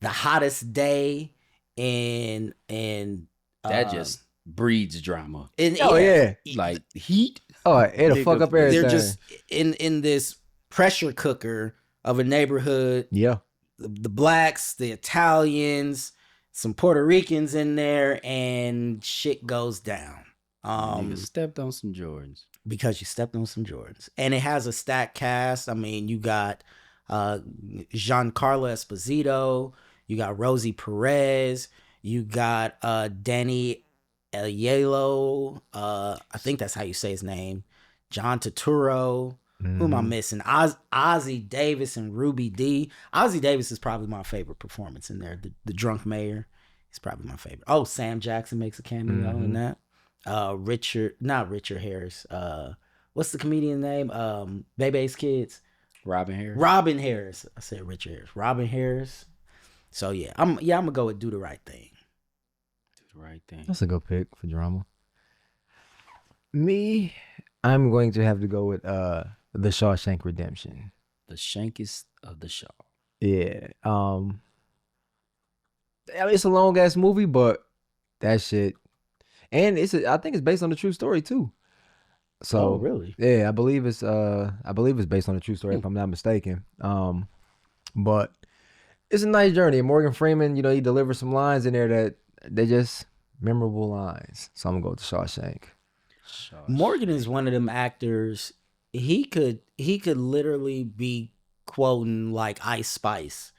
hottest day and that just breeds drama. Oh, yeah. Like heat. Oh, it'll fuck up everything. They're just in this pressure cooker of a neighborhood. Yeah. The blacks, the Italians, some Puerto Ricans in there, and shit goes down. Nigga stepped on some Jordans. Because you stepped on some Jordans. And it has a stacked cast. I mean, you got Giancarlo Esposito, you got Rosie Perez, you got Danny Aiello, I think that's how you say his name, John Turturro. Who am I missing? Ozzie Davis and Ruby Dee. Ozzie Davis is probably my favorite performance in there. The drunk mayor is probably my favorite. Oh, Sam Jackson makes a cameo in that. Not Richard Harris. What's the comedian name? Bebe's Kids. Robin Harris. Robin Harris. I said Richard Harris. Robin Harris. So I'm gonna go with Do the Right Thing. Do the right thing. That's a good pick for drama. Me, I'm going to have to go with The Shawshank Redemption. The shankest of the Shaw. Yeah. I mean, it's a long ass movie, but that shit, and I think it's based on a true story too. So Oh, really? Yeah, I believe it's based on a true story if I'm not mistaken. But it's a nice journey. And Morgan Freeman, you know, he delivers some lines in there that they just memorable lines. So I'm gonna go with The Shawshank. Morgan is one of them actors. He could literally be quoting like Ice Spice,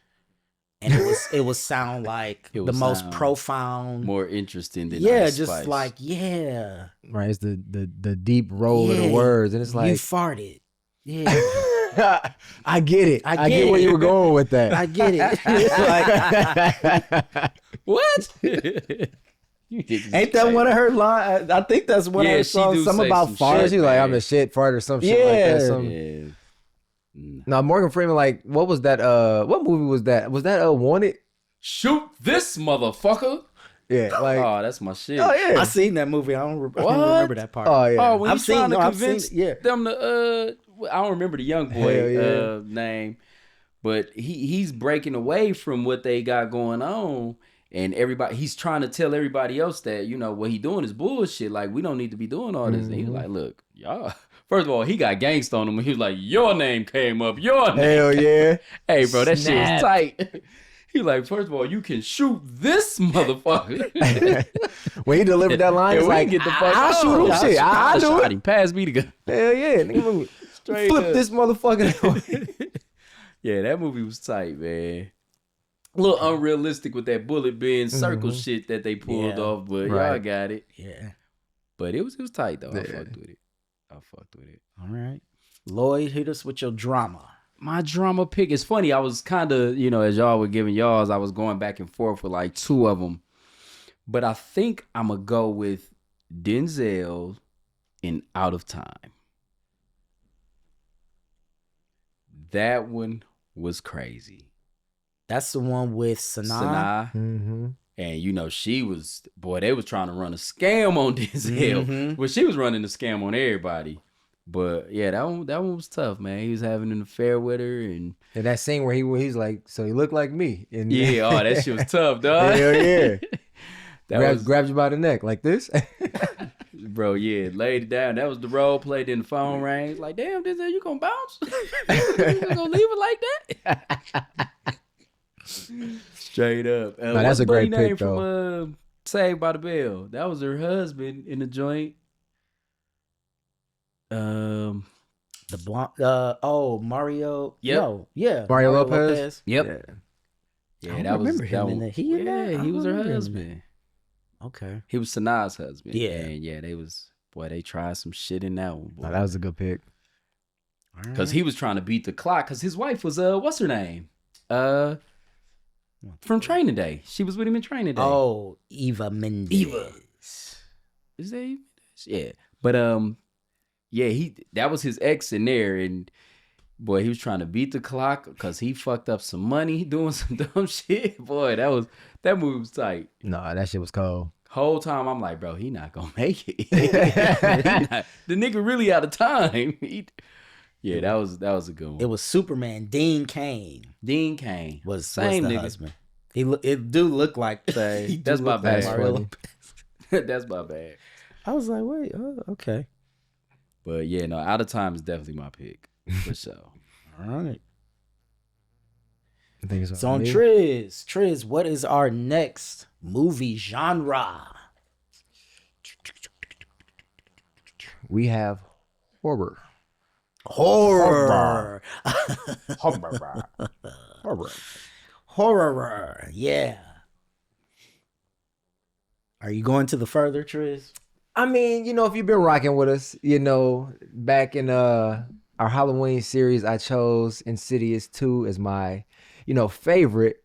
and it would sound like It the would most sound profound. More interesting than Yeah, Ice just Spice. like yeah, Right, it's the deep roll of the Yeah, words, and it's you like farted. Yeah, I get it. I I get get where it. you were going with that. I get it. Like, what? You didn't ain't that say one of her lines? I think that's one Yeah, of her she songs. do Something say about some farts. shit. She's like, I'm man. a shit fart or some shit like that. Yeah. Some, Yeah. No, Morgan Freeman, like, what was that? What movie was that? Was that Wanted? shoot this motherfucker. Yeah, like Oh, that's my shit. oh yeah. I seen that movie. I don't What? remember that part. Oh yeah. Oh, when I've he's seen- trying to no, I've seen convince it, yeah. them to I don't remember the young boy Hell yeah. name, but he's breaking away from what they got going on, and he's trying to tell everybody else that, you know, what he doing is bullshit. Like, we don't need to be doing all this. And he was like, look, y'all. First of all, he got gangsta on him, and he was like, your name came up. Your name. Hell yeah. Hey, bro, that shit Snap. was tight. He like, first of all, you can shoot this motherfucker. When he delivered that line, Yeah, it's we like can get the fuck I'll shoot him. out. Shit, I'll do shot it. him. Pass me the gun. Hell yeah. Nigga, move. Straight Flip up. this motherfucker. Yeah, that movie was tight, man. A little unrealistic with that bullet bin circle shit that they pulled Yeah. off, but y'all Right. got it. Yeah. But it was tight though. I Yeah. fucked with it. All right. Lloyd, hit us with your drama. My drama pick is funny. I was kind of, you know, as y'all were giving y'all's, I was going back and forth with like two of them. But I think I'm going to go with Denzel in Out of Time. That one was crazy. That's the one with Sanaa. Mm-hmm. And you know, she was, boy, they was trying to run a scam on Denzel. Mhm. Well, she was running a scam on everybody. But yeah, that one was tough, man. He was having an affair with her, and And that scene where he's like, so he looked like me. And yeah, oh, that shit was tough, dog. Hell yeah. That Grabbed you by the neck like this. bro, yeah, laid it down. That was the role play. Then the phone rang. Like, damn, Denzel, you gonna bounce? You gonna leave it like that? Straight up. Nah, that's what's a great buddy name pick, from Saved by the Bell. That was her husband in the joint. The blonde. Mario. Yep. No, yeah. Mario Lopez? Yep. Yeah. Yeah, I don't that was remember him that in one- that. He in that? Yeah, I he was her remember him in husband. Okay. He was Sanaa's husband. Yeah. And yeah, they tried some shit in that one. Nah, that was a good pick. Because he was trying to beat the clock. Because his wife was what's her name? From Training Day. She was with him in Training Day. Oh, Eva Mendes. Eva. Is that even? Yeah. But yeah, that was his ex in there, and boy, he was trying to beat the clock because he fucked up some money doing some dumb shit. Boy, that movie was tight. No, that shit was cold. Whole time I'm like, bro, he not gonna make it. The nigga really out of time. Yeah, that was a good one. It was Superman. Dean Cain Dean Cain was same the nigga. husband. It do look like he do That's my look like bad. Mario Funny. Lopez. That's my bad. I was like, wait, oh, okay. But yeah, no, Out of Time is definitely my pick for sure. All right. I think It's on me. Triz. Triz, what is our next movie genre? We have horror. Horror. Horror. Horror. Yeah. Are you going to the further, Triz? I mean, you know, if you've been rocking with us, you know, back in our Halloween series, I chose Insidious 2 as my, you know, favorite.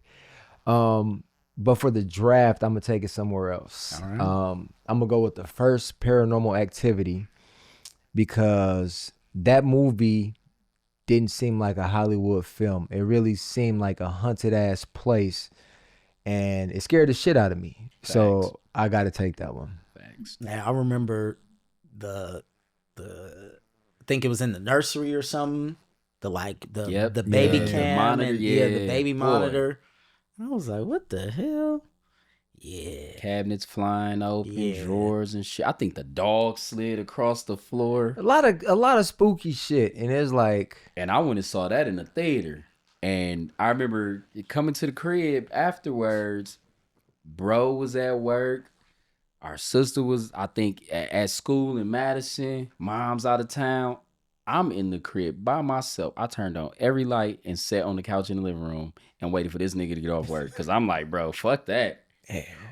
But for the draft, I'm gonna take it somewhere else. All right. I'm gonna go with the first Paranormal Activity because that movie didn't seem like a Hollywood film. It really seemed like a haunted ass place, and it scared the shit out of me. Facts. So I got to take that one. Thanks. Now I remember the I think it was in the nursery or something. The Yep. the baby Yeah. cam The monitor, and, the yeah. baby Boy. monitor. And I was like, what the hell? Yeah. Cabinets flying open, Yeah. drawers and shit. I think the dog slid across the floor. A lot of spooky shit, and it's like, And I went and saw that in the theater. And I remember coming to the crib afterwards. Bro was at work. Our sister was, I think, at school in Madison. Mom's out of town. I'm in the crib by myself. I turned on every light and sat on the couch in the living room and waited for this nigga to get off work. Because I'm like, bro, fuck that.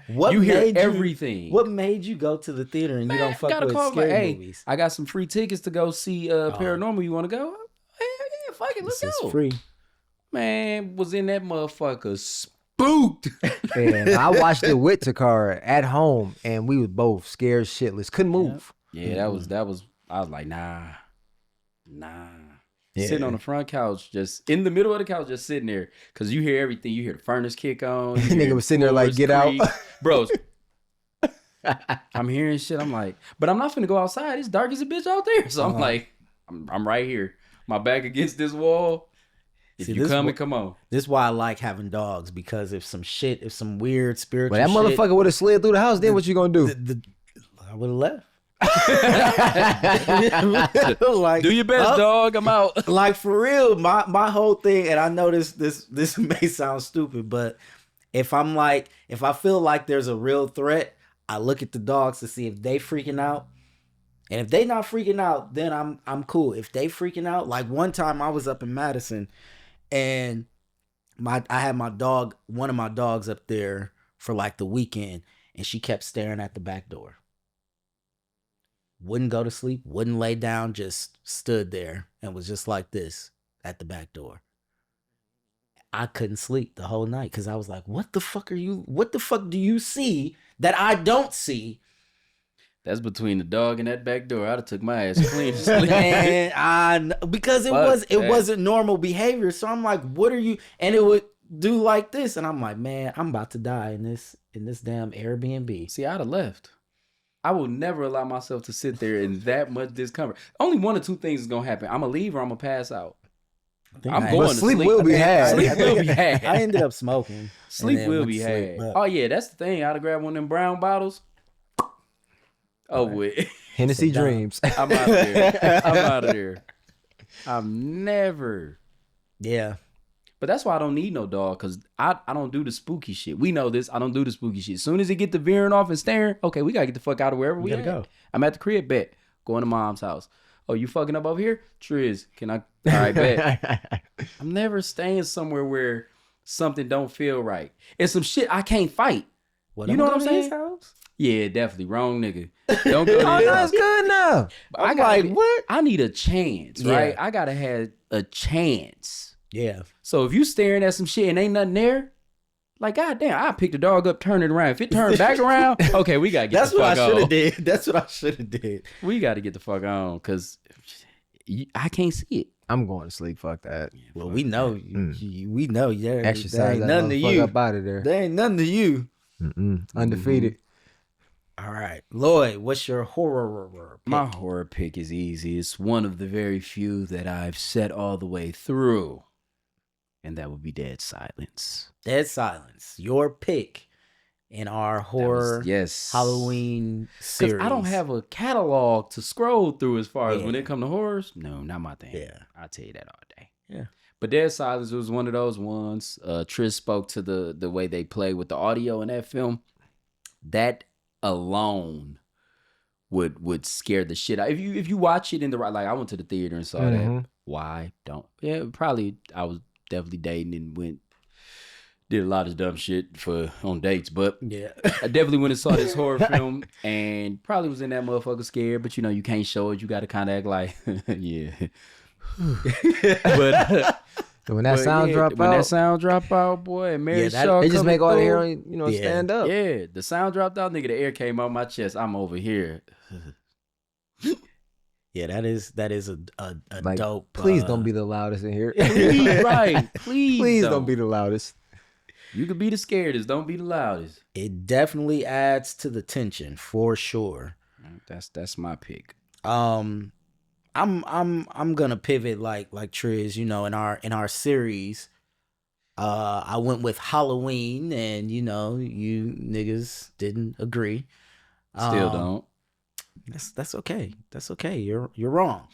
What You hear made everything. What made you go to the theater and you Man, don't fuck gotta with call scary hey, movies? I got some free tickets to go see Paranormal. You want to go? Hey, yeah, fuck it, let's This go. is free. Man, was in that motherfucker spooked. and I watched it with Takara at home, and we was both scared shitless, couldn't move. Yeah, that was. I was like, nah. Yeah, sitting on the front couch, just in the middle of the couch, just sitting there, because you hear everything. You hear the furnace kick on. Nigga was sitting there like, get out. Bro, I'm hearing shit. I'm like, but I'm not finna go outside. It's dark as a bitch out there. So I'm like, I'm right here. My back against this wall. If you come on. This is why I like having dogs, because if some weird spiritual But that motherfucker would have slid through the house, then what you gonna do? I would have left. Like, do your best, dog. I'm out. Like, for real, my whole thing, and I know this may sound stupid, but if I feel like there's a real threat, I look at the dogs to see if they freaking out. And if they not freaking out, then I'm cool. If they freaking out, like one time I was up in Madison and I had one of my dogs up there for like the weekend, and she kept staring at the back door. Wouldn't go to sleep, wouldn't lay down, just stood there and was just like this at the back door. I couldn't sleep the whole night because I was like, what the fuck do you see that I don't see? That's between the dog and that back door. I'd have took my ass clean to sleep. And because it wasn't normal behavior. So I'm like, what are you? And it would do like this, and I'm like, man, I'm about to die in this damn Airbnb. See, I'd have left. I will never allow myself to sit there in that much discomfort. Only one or two things is gonna happen. I'm gonna leave or I'm gonna pass out. I'm going to sleep. Sleep will be had. Sleep will be had. I ended up smoking. Sleep will be had. Oh yeah, that's the thing. I'd have grabbed one of them brown bottles. Oh, wait. Hennessy Dreams. I'm out of there. I'm out of there. I'm never. Yeah. But that's why I don't need no dog, because I don't do the spooky shit. We know this. I don't do the spooky shit. As soon as it get the veering off and staring, okay, we got to get the fuck out of wherever we gotta at. go. I'm at the crib, bet. Going to mom's house. Oh, you fucking up over here? Triz, can I? All right, bet. I'm never staying somewhere where something don't feel right. It's some shit I can't fight. You know what I'm saying? Yeah, definitely. Wrong nigga. Don't go to Oh, his no, house. it's good enough. I'm like, what? I need a chance, right? I gotta have a chance. Yeah. So if you staring at some shit and ain't nothing there, like, goddamn, I pick the dog up, turn it around. If it turned back around, okay, we gotta get the fuck on. That's what I should have did. That's what I should have did. We gotta get the fuck on, because I can't see it. I'm going to sleep. Fuck that. Well, we know. We know. Yeah. Exercise. There ain't nothing to you. Up out of there. There ain't nothing to you. Undefeated. All right. Lloyd, what's your horror pick? My horror pick is easy. It's one of the very few that I've sat all the way through. And that would be Dead Silence. Dead Silence. Your pick in our horror Halloween series. I don't have a catalog to scroll through as far as when it comes to horrors. No, not my thing. Yeah. I'll tell you that all day. Yeah. But Dead Silence was one of those ones. Trish spoke to the way they play with the audio in that film. That alone would scare the shit out. If you watch it in the right, like I went to the theater and saw that. Why don't? Yeah, probably I was definitely dating and did a lot of dumb shit on dates, but yeah, I definitely went and saw this horror film and probably was in that motherfucker scared, but you can't show it. You got to kind of act like, yeah. But when that sound drop out, boy, and Mary Shaw, they just make all the hair on, stand up. Yeah, the sound dropped out, nigga. The air came out my chest. I'm over here. Yeah, that is a like, dope. Please don't be the loudest in here. Right. Please don't be the loudest. You could be the scariest. Don't be the loudest. It definitely adds to the tension for sure. That's my pick. I'm gonna pivot like Triz, in our series. I went with Halloween, and you niggas didn't agree. Still don't. That's okay. That's okay. You're wrong.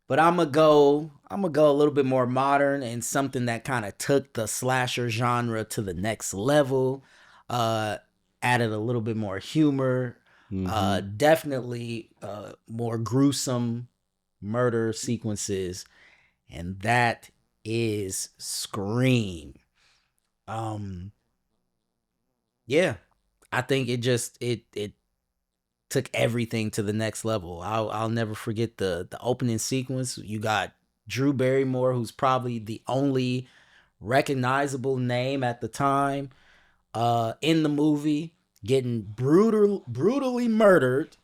But I'm gonna go a little bit more modern and something that kind of took the slasher genre to the next level. Added a little bit more humor. Definitely more gruesome murder sequences, and that is Scream. Yeah, I think it took everything to the next level. I'll never forget the opening sequence. You got Drew Barrymore, who's probably the only recognizable name at the time in the movie, getting brutally murdered,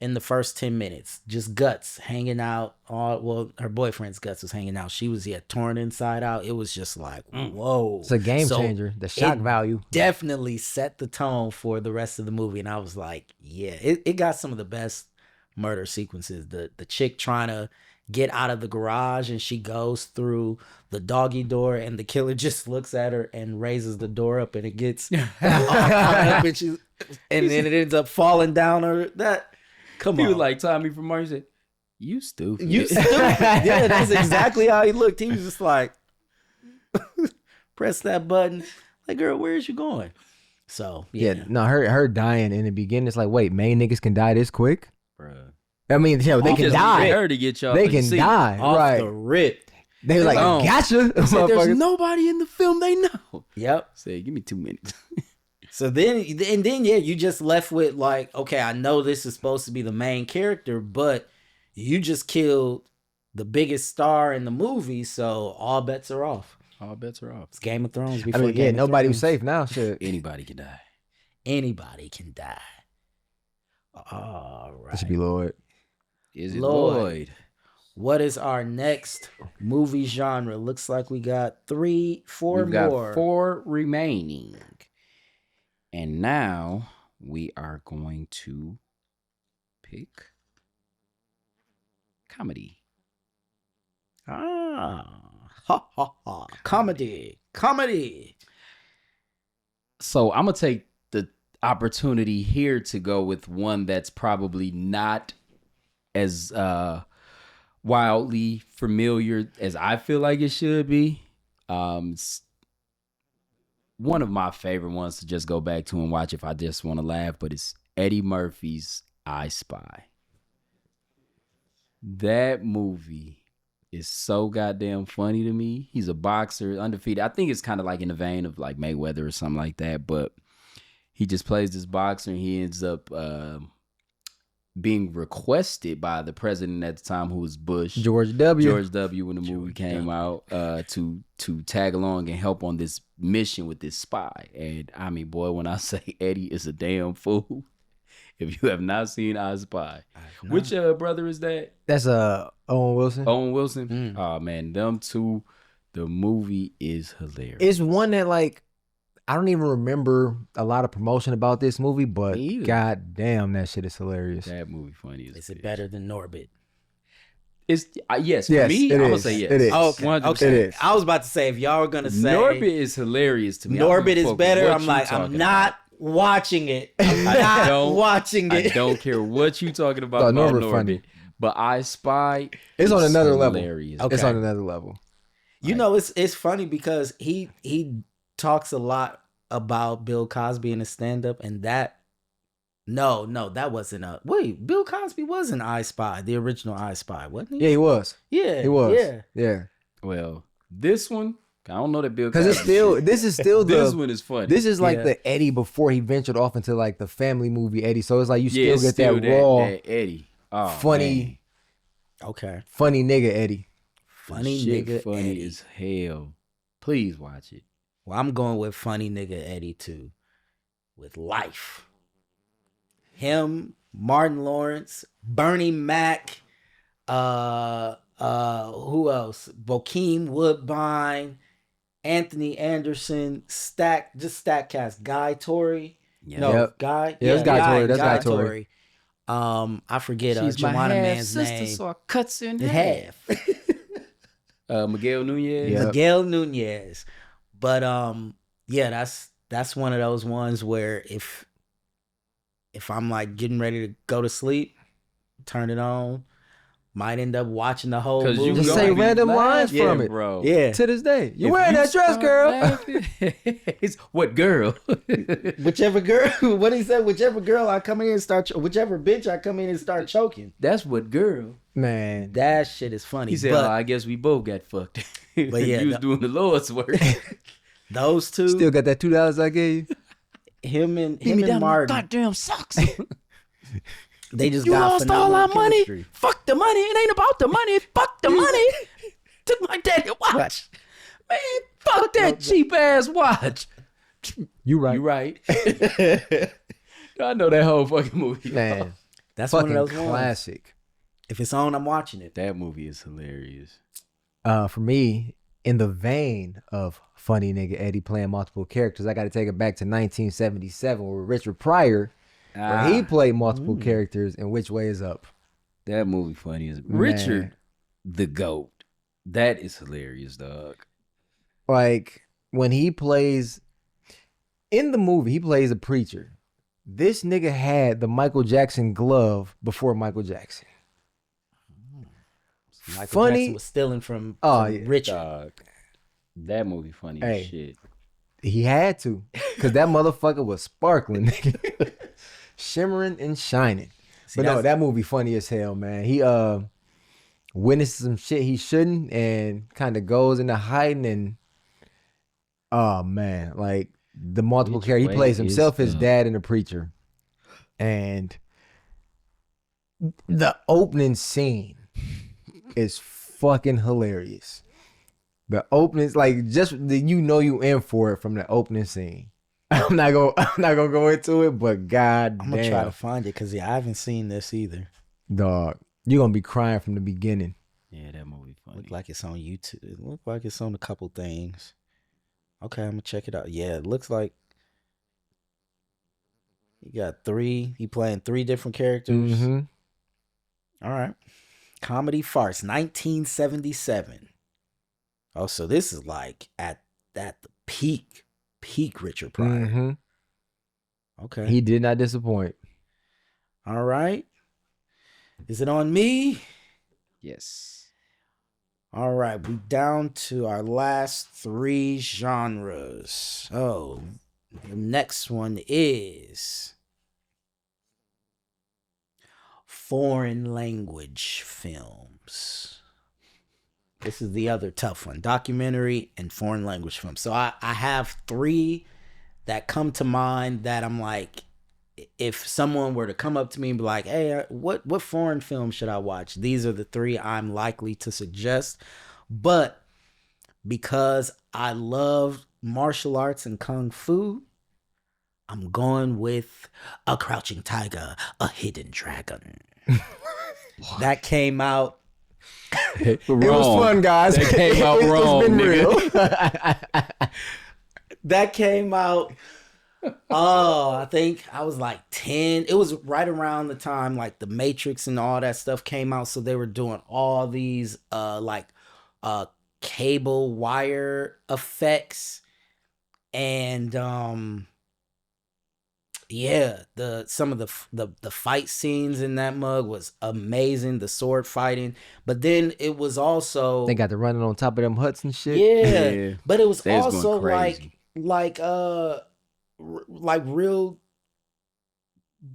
in the first 10 minutes. Just guts hanging out. Her boyfriend's guts was hanging out. She was torn inside out. It was just like, whoa. It's a game So changer. The shock it value. definitely set the tone for the rest of the movie. And I was like, yeah, it got some of the best murder sequences. The chick trying to get out of the garage and she goes through the doggy door and the killer just looks at her and raises the door up and it gets up and then it ends up falling down her. Come He on. was like Tommy from Mars. He said, "You stupid." You stupid. Yeah, that's exactly how he looked. He was just like, press that button. Like, girl, where is you going? So, Yeah, no, her dying in the beginning. It's like, wait, main niggas can die this quick? Bruh. I mean, they He can just die. prepared to get y'all They to can see. die. Off Right. the rip. They was like, Oh. gotcha. He said, "There's motherfuckers. nobody in the film they know." Yep. Say, "Give me 2 minutes." So then you just left with like, okay, I know this is supposed to be the main character, but you just killed the biggest star in the movie, so all bets are off. All bets are off. It's Game of Thrones. I Before mean, yeah, Game of nobody was Thrones. safe now. Shit. Anybody can die. Anybody can die. All That should right. be Lloyd. Is it Lloyd. Lloyd? What is our next movie genre? Looks like we got four We've got more. 4 remaining. And now we are going to pick comedy. Ha ha ha. Comedy. So I'm going to take the opportunity here to go with one that's probably not as wildly familiar as I feel like it should be. It's one of my favorite ones to just go back to and watch if I just want to laugh, but it's Eddie Murphy's I Spy. That movie is so goddamn funny to me. He's a boxer, undefeated. I think it's kind of like in the vein of like Mayweather or something like that, but he just plays this boxer and he ends up being requested by the president at the time, who was Bush. George W. George W. when the movie came out, to tag along and help on this mission with this spy. And I mean, boy, when I say Eddie is a damn fool, if you have not seen I Spy, which brother is that? That's Owen Wilson. Owen Wilson. Mm. Oh man, them two. The movie is hilarious. It's one that like I don't even remember a lot of promotion about this movie, but Me either. god damn, that shit is hilarious. That movie funny as Is it bitch. better than Norbit? It's yes, for Yes, me. it I'm gonna is. say yes. It is. Oh, okay. 100%. Okay. It is. I was about to say if y'all were gonna say Norbit is hilarious to me. I don't Norbit give a is fuck better, what I'm you like, I'm talking not watching it. I'm not don't- watching I it. don't care what you talking about. No, about Norbit Norbit, funny. but I Spy. It's on is another level. hilarious. Okay. It's on another level. You know, it's funny because he talks a lot about Bill Cosby in his stand up, and that no, that wasn't a wait. Bill Cosby was an I Spy, the original I Spy, wasn't he? Yeah, he was. Yeah, He was. Yeah, Yeah. Well, this one, I don't know that Bill. Because it's Cosby still shit. this is still This the one is funny. this is like Yeah. the Eddie before he ventured off into like the family movie Eddie. So it's like you yeah, still it's get that raw, that Eddie. Oh, funny, okay. funny nigga Eddie. Funny Shit nigga funny Eddie. as hell. Please watch it. Well, I'm going with funny nigga Eddie too, with Life. Him, Martin Lawrence, Bernie Mac, who else? Bokeem Woodbine, Anthony Anderson, stack cast. Guy Torrey. Yeah. No, Yep. Guy. Yeah, it's Guy Torrey. That's Guy Torrey. I forget She's my Joanna half man's sister, name. so I cuts in In half. half. Miguel Nunez. Yeah. Miguel Nunez. But yeah, that's one of those ones where if I'm like getting ready to go to sleep, turn it on, might end up watching the whole 'Cause you movie. Just gonna say be random lines laughing, from it. bro. Yeah. To this day, you If wearing you that dress, start girl? laughing- it's what girl? Whichever girl, what he said, whichever girl I come in and start, whichever bitch I come in and start choking. That's what girl. Man, That shit is funny. He said, but "Oh, I guess we both got fucked." But yeah, you was doing the Lord's work. those two, still got that $2 I gave you. him and Martin, goddamn socks. they just You got lost all our phenomenal money. chemistry. Fuck the money. It ain't about the money. Fuck the money. Took my daddy watch. Man, fuck that cheap ass watch. You right, You right. I know that whole fucking movie. man. That's one of Fucking those ones. classic. If it's on, I'm watching it. That movie is hilarious. For me, in the vein of funny nigga Eddie playing multiple characters, I got to take it back to 1977 where Richard Pryor, where he played multiple characters in Which Way Is Up. That movie funny as Richard the GOAT. That is hilarious, dog. Like when he plays in the movie, he plays a preacher. This nigga had the Michael Jackson glove before Michael Jackson. Michael Funny. Jackson was stealing from Oh, yeah. Richard. Dog. That movie funny Hey. as shit. He had to, because that motherfucker was sparkling, nigga. Shimmering and shining. See, But no, that's- that movie funny as hell, man. He witnesses some shit he shouldn't and kind of goes into hiding and oh man, like the multiple Which character. He way plays is himself, his up? dad, and the preacher. And the opening scene is fucking hilarious. The opening is like just you in for it from the opening scene. I'm not gonna go into it, but god I'm gonna try to damn, find it because I haven't seen this either. dog, you're gonna be crying from the beginning. Yeah, that movie funny. Look like it's on YouTube. It look like it's on a couple things. Okay, I'm gonna check it out. Yeah, it looks like he got three. He playing three different characters. Mhm. All right. Comedy farce, 1977. Oh, so this is like at the peak Richard Pryor. Mhm. Okay. He did not disappoint. All right. Is it on me? Yes. All right, we down to our last three genres. Oh, the next one is foreign language films. This is the other tough one, documentary and foreign language films. So I have three that come to mind that I'm like, if someone were to come up to me and be like, hey, what foreign film should I watch? These are the three I'm likely to suggest. But because I love martial arts and kung fu, I'm going with A Crouching Tiger, A Hidden Dragon. That came out. It was fun, guys. That came out wrong, It's been nigga. real. That came out. Oh, I think I was like 10. It was right around the time like The Matrix and all that stuff came out. So they were doing all these cable wire effects. And yeah, some of the fight scenes in that mug was amazing. The sword fighting. But then it was also They got the running on top of them huts and shit. yeah, Yeah. but it was They was also going crazy. like real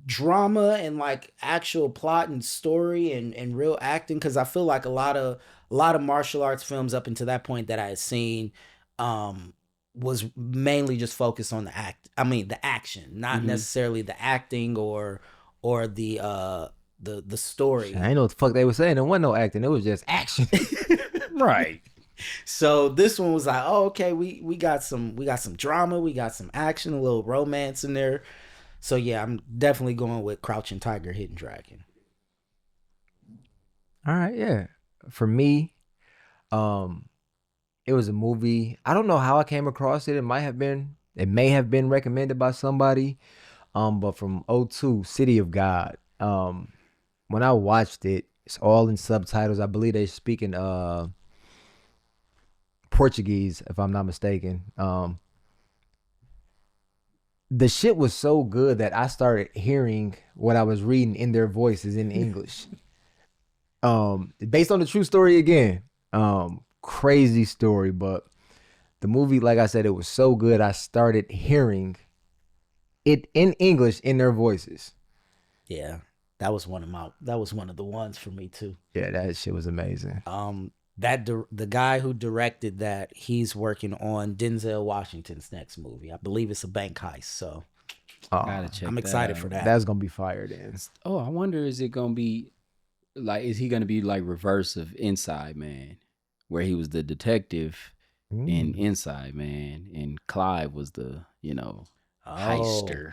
drama and like actual plot and story and real acting, because I feel like a lot of martial arts films up until that point that I had seen was mainly just focused on the action, not necessarily the acting or the story. I ain't know what the fuck they were saying. There wasn't no acting. It was just action. Right. So this one was like, oh, okay, we got some drama, we got some action, a little romance in there. So yeah, I'm definitely going with Crouching Tiger, Hidden Dragon. All right, yeah. For me, it was a movie. I don't know how I came across it. It may have been recommended by somebody. But from 2002, City of God. When I watched it, it's all in subtitles. I believe they speaking Portuguese, if I'm not mistaken. The shit was so good that I started hearing what I was reading in their voices in English. Based on the true story again. Crazy story, but the movie, like I said, it was so good I started hearing it in English in their voices. Yeah, that was one of the ones for me too. Yeah, that shit was amazing. The guy who directed that, he's working on Denzel Washington's next movie. I believe it's a bank heist. So Gotta check I'm that excited out. for that. That's gonna be fired in. Oh, I wonder, is he gonna be like reverse of Inside Man, where he was the detective in Inside Man and Clive was the, heister.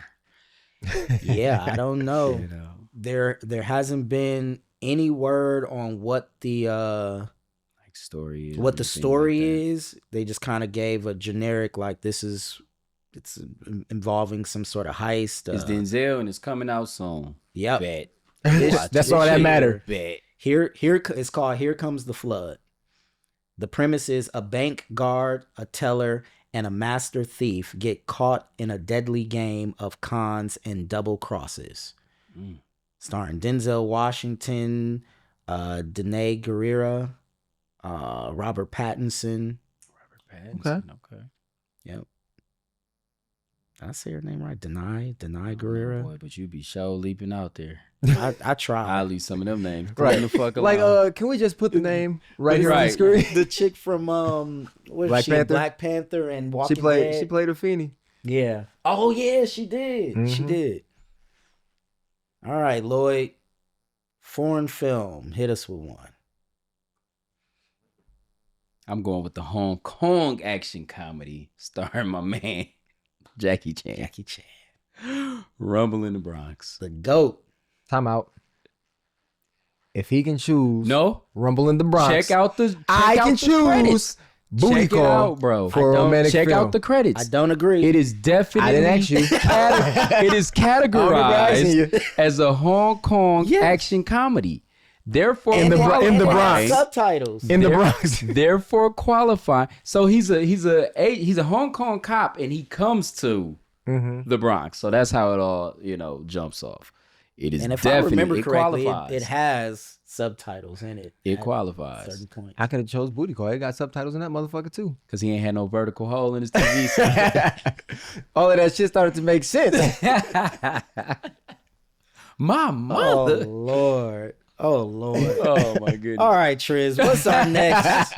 Yeah, I don't know. You know. there hasn't been any word on what the Like story is. what the anything story like that. is. They just kind of gave a generic like it's involving some sort of heist. It's Denzel and it's coming out soon. Yep. Bet. That's all that matter. Bet. It's called Here Comes the Flood. The premise is a bank guard, a teller, and a master thief get caught in a deadly game of cons and double crosses. Mm. Starring Denzel Washington, Danae Guerrera, Robert Pattinson. Okay. Yep. Did I say her name right? Danae Guerrera. Boy, but you be show leaping out there. I tried. I'll leave some of them names. Right. The fuck Like, alone. can we just put the name right here on the Right. screen? The chick from what is Black she? Panther? Black Panther and Walking She Dead. played a Feeny. Yeah. Oh yeah, she did. She Mhm. did. All right, Lloyd. Foreign film. Hit us with one. I'm going with the Hong Kong action comedy starring my man Jackie Chan. Jackie Chan. Rumble in the Bronx. The GOAT. Time out. If he can choose, No, Rumble in the Bronx. check out the. I can credits. choose Booty Check it Call out, bro. for a romantic Check film. out the credits. I don't agree. It is definitely. I didn't ask you. It is I don't remember asking you. categorized as a Hong Kong Yes. action comedy. Therefore, In the Bro- in the And Bronx. subtitles. In the There- Bronx. therefore qualifying. So he's a Hong Kong cop, and he comes to Mhm. the Bronx. So that's how it all jumps off. It is And if I definitely remember correctly, qualifies. it has subtitles in it. It at qualifies certain points. I could have chose Booty Call. It got subtitles in that motherfucker too. because he ain't had no vertical hole in his TV set. All of that shit started to make sense. My Oh mother. Lord. Oh Lord. Oh my goodness. All right, Triz. What's our next?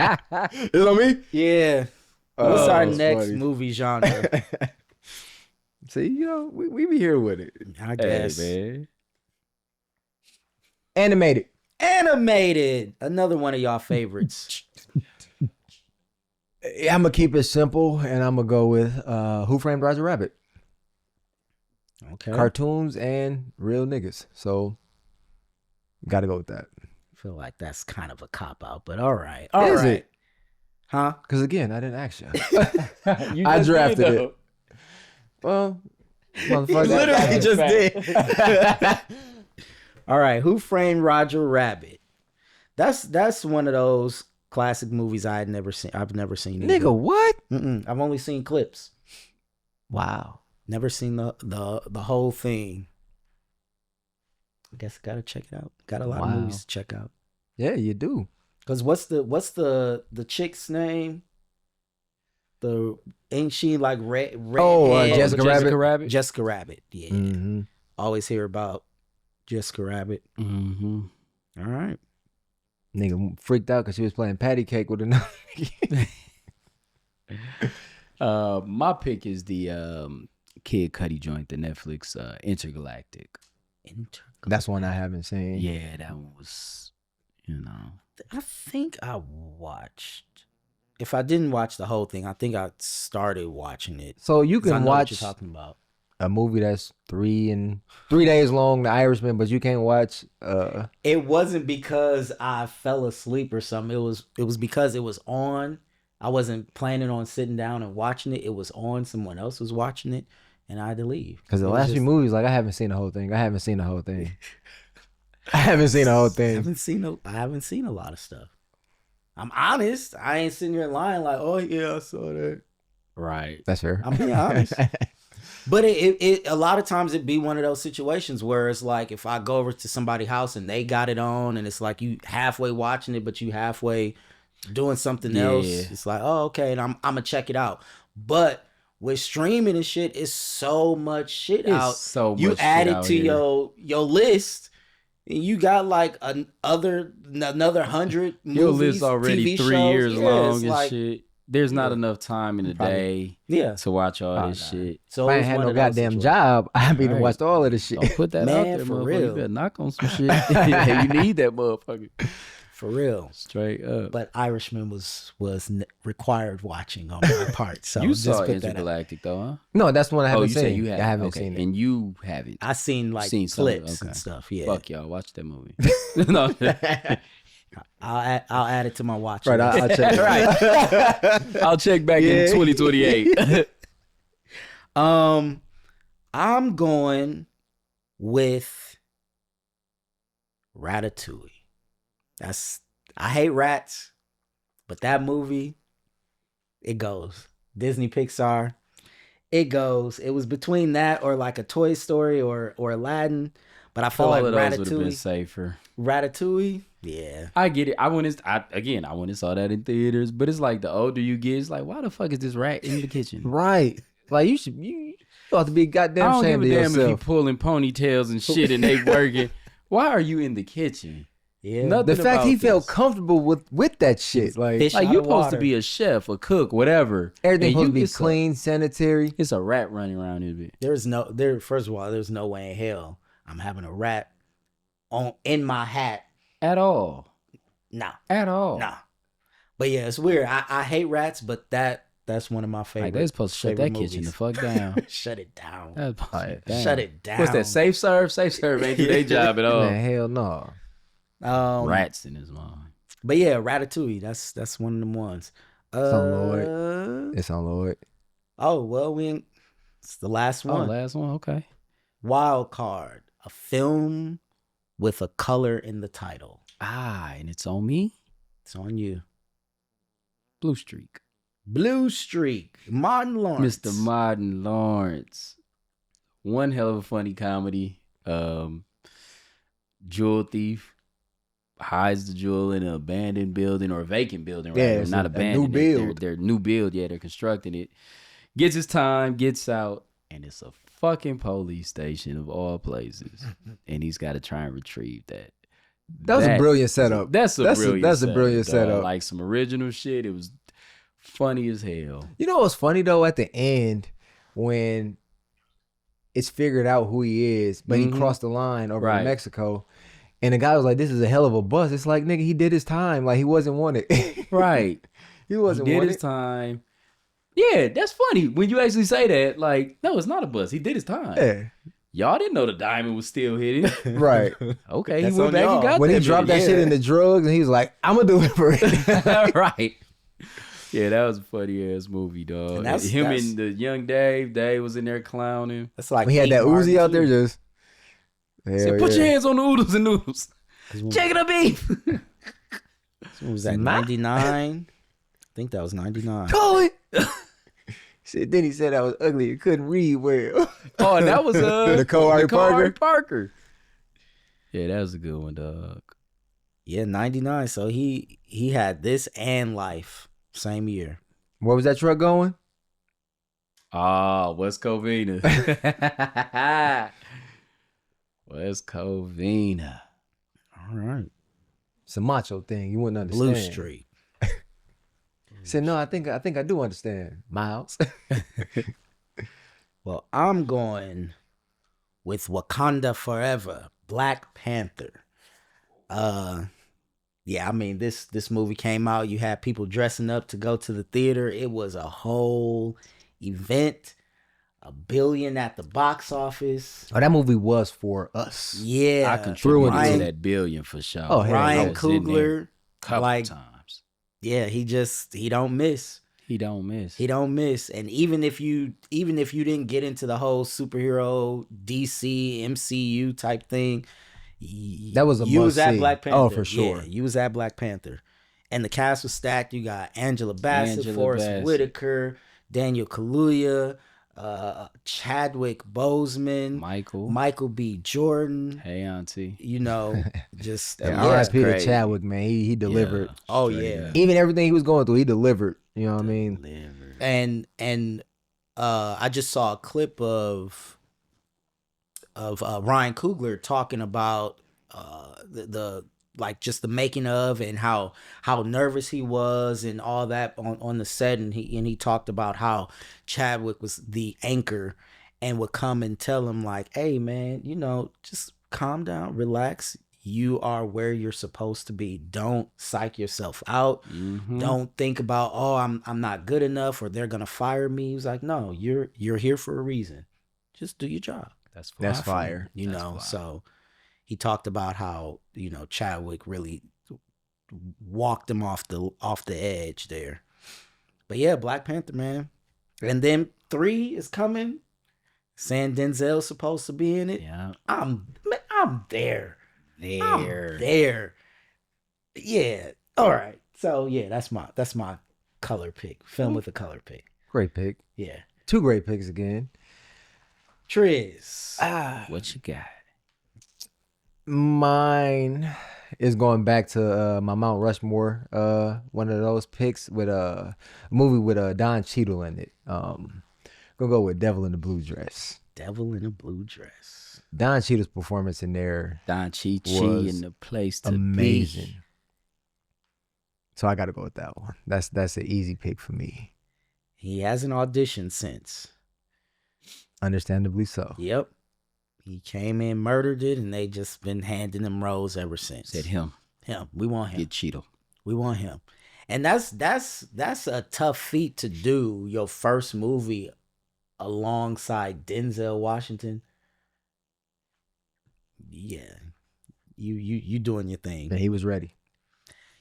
Is on me? Yeah. What's our that's next funny. movie genre? See, we be here with it. I Hey, guess. man. Animated. Animated. Another one of y'all favorites. I'm gonna keep it simple, and I'm gonna go with Who Framed Roger Rabbit? Okay. Cartoons and real niggas. So, gotta go with that. I feel like that's kind of a cop out, but all right. Is All right. it? Huh? Because again, I didn't ask you. You I just drafted did, it. though. Well, motherfucker, Literally just Fact. did. All right. Who Framed Roger Rabbit? That's one of those classic movies I've never seen. Either. Nigga, what? I've only seen clips. Wow. Never seen the whole thing. I guess I gotta check it out. Got a lot of Wow. movies to check out. Yeah, you do. Cause what's the chick's name? Ain't she like red? Oh, hair? Jessica Rabbit? Jessica Rabbit. Yeah. Mm-hmm. Always hear about Jessica Rabbit. Mm-hmm. All right. Nigga freaked out because she was playing patty cake with another. My pick is the Kid Cudi joint, the Netflix Intergalactic. That's one I haven't seen. Yeah, that one was, I think I watched. If I didn't watch the whole thing, I think I started watching it. So you 'Cause I can know what watch you're talking about. a movie that's 3 days long, The Irishman, but you can't watch. It wasn't because I fell asleep or something. It was because it was on. I wasn't planning on sitting down and watching it. It was on. Someone else was watching it, and I had to leave. Because the It was last few just- movies, like I haven't seen the whole thing. I haven't seen the whole thing. I haven't seen the whole I thing. I haven't seen a lot of stuff. I'm honest. I ain't sitting here lying like, oh yeah, I saw that. right. That's fair. I'm being honest. But it a lot of times it be one of those situations where it's like if I go over to somebody's house and they got it on and it's like you halfway watching it but you halfway doing something else. Yeah. It's like, oh okay, and I'm gonna check it out. But with streaming and shit, it's so much shit It's out. so much You shit add it out to here. your list and you got like another 100 movies, Your list already TV 3 shows. years Yeah, long it's and like- shit. There's not Yeah. enough time in the Probably. day Yeah. to watch all Oh, this nah. shit. So If I it ain't was had one no of those goddamn situations. job, I'd be to Right. watch all of this shit. Don't put that out Man, there, for motherfucker. real. You better knock on some shit. You need that motherfucker. For real. Straight up. But Irishman was required watching on my part. So You just saw put that out. Intergalactic though, huh? No, that's one I Oh, haven't you seen. said you haven't. I haven't okay. seen it. And you haven't. I seen like Seen some of it, clips okay. and stuff. Yeah. Fuck y'all, watch that movie. No. I'll add it to my watch Right, list. I'll check it. Right. I'll check back in 2028. I'm going with Ratatouille. I hate rats, but that movie, it goes. Disney Pixar, it goes. It was between that or like a Toy Story or Aladdin, but I feel All like of those would have been Ratatouille. safer. Ratatouille, yeah. I get it. I went and saw that in theaters, but it's like the older you get, it's like, why the fuck is this rat in the kitchen? Right. Like you ought to be I goddamn don't give ashamed a of damn if you yourself. pulling ponytails and shit and they working. Why are you in the kitchen? Yeah. Nothing The fact about he felt this. comfortable with that shit. Like Fish Like out you're of supposed to water. be a chef, a cook, whatever. everything And supposed to be it's a- clean, sanitary. It's a rat running around here, bitch. First of all, there's no way in hell I'm having a rat in my hat. At all. Nah. At all. Nah. But yeah, it's weird. I hate rats, but that's one of my favorite. Like they're supposed to shut that favorite kitchen the movies. fuck down. Shut it down. That's supposed to be down. Shut it down. What's that? Safe serve? Safe serve ain't do their job at all. Man, hell no. Rats in his mom. But yeah, Ratatouille. That's one of them ones. on Lloyd. It's on Lloyd. Oh well, it's the last Oh, one. last one. Okay. Wild Card, a film with a color in the title. And it's on me. It's on you. Blue Streak. Blue Streak, Martin Lawrence. Mr. Martin Lawrence. One hell of a funny comedy. Jewel thief hides the jewel in an abandoned building or a vacant building, right? Yeah, They're it's not a new abandoned. build. They're new build. Yeah, they're constructing it. Gets his time, gets out, and it's a fucking police station of all places. And he's got to try and retrieve that. That was a brilliant setup. That's a brilliant brilliant dog. setup. Like some original shit. It was funny as hell. You know what's funny though? At the end, when it's figured out who he is, but he Mhm. crossed the line over Right. to Mexico, and the guy was like, "This is a hell of a bus." It's like, nigga, he did his time. Like he wasn't wanted. Right. He wasn't He did wanted. his time. Yeah, that's funny when you actually say that. Like, no, it's not a bust. He did his time. Yeah, Y'all didn't know the diamond was still hidden. right. Okay, That's he went on back y'all. and got When he that dropped that bitch. shit in the drugs, and he was like, "I'm gonna do it for it." Right. Yeah, that was a funny ass movie, dog. And that's- Him that's- and the young Dave. Dave was in there clowning. That's like He had that King Martin, Uzi out there too. just. Hell Said, put yeah. your hands on the oodles and noodles. When- Chicken or beef. What was that? 99. I think that was 99. Call it. Shit, then he said I was ugly and couldn't read well. Oh, and that was Nicole Ari Parker? Parker. Yeah, that was a good one, dog. Yeah, 99. So he had this and Life same year. Where was that truck going? West Covina. West Covina. All right. It's a macho thing. You wouldn't understand. Blue Street. He said, "No, I think I do understand, Miles." Well, I'm going with Wakanda Forever, Black Panther. Yeah, I mean this movie came out. You had people dressing up to go to the theater. It was a whole event. $1 billion at the box office. Oh, that movie was for us. Yeah, I contributed to Ryan, that billion for sure. Oh, hell Ryan yeah. I was in there Coogler. couple like- times. Yeah, he don't miss. He don't miss. He don't miss. And even if you didn't get into the whole superhero DC MCU type thing, That was a you was at must-see. Black Panther. Oh, for sure. Yeah, you was at Black Panther. And the cast was stacked. You got Angela Bassett, Angela Forrest Bassett. Whitaker, Daniel Kaluuya, Chadwick Boseman, Michael B. Jordan. Hey, auntie. You know, just That Yeah, was R.I.P. to crazy. Chadwick, man. He delivered. Oh, straight yeah. up. Even everything he was going through, he delivered. You know what I mean? Delivered. And I just saw a clip of Ryan Coogler talking about the like just the making of and how nervous he was and all that on the set, and he talked about how Chadwick was the anchor and would come and tell him like, hey man, you know, just calm down, relax. You are where you're supposed to be. Don't psych yourself out. Mhm. Don't think about, oh, I'm not good enough or they're gonna fire me. He was like, no, you're here for a reason. Just do your job. That's That's Have fire. fun, you That's know. fire. So he talked about how, Chadwick really walked him off the edge there. But yeah, Black Panther, man. And then 3 is coming. Saying Denzel's supposed to be in it. Yeah. I'm there. There. I'm there. Yeah. All right. So yeah, that's my color pick. Film with a color pick. Great pick. Yeah. 2 great picks again. Triz. What you got? Mine is going back to my Mount Rushmore. One of those picks with a movie with Don Cheadle in it. Gonna go with Devil in the Blue Dress. Devil in a Blue Dress. Don Cheadle's performance in there Don Chi was in the place to amazing. be. So I got to go with that one. That's an easy pick for me. He hasn't auditioned since. Understandably so. Yep. He came in, murdered it, and they just been handing him roles ever since. Said him. Him. We want him. Get Cheeto. We want him. And that's a tough feat to do, your first movie alongside Denzel Washington. Yeah. You doing your thing. And he was ready.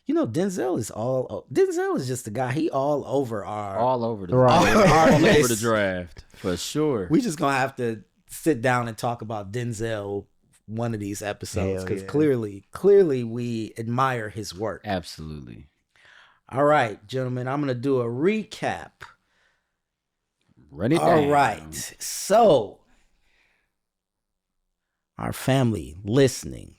Denzel is just the guy. He all over our All over the Right. all over list. the draft. For sure. We just gonna have to sit down and talk about Denzel one of these episodes Hell because yeah. clearly we admire his work. Absolutely. All right, gentlemen, I'm gonna do a recap. Run it All down. right, so our family listening,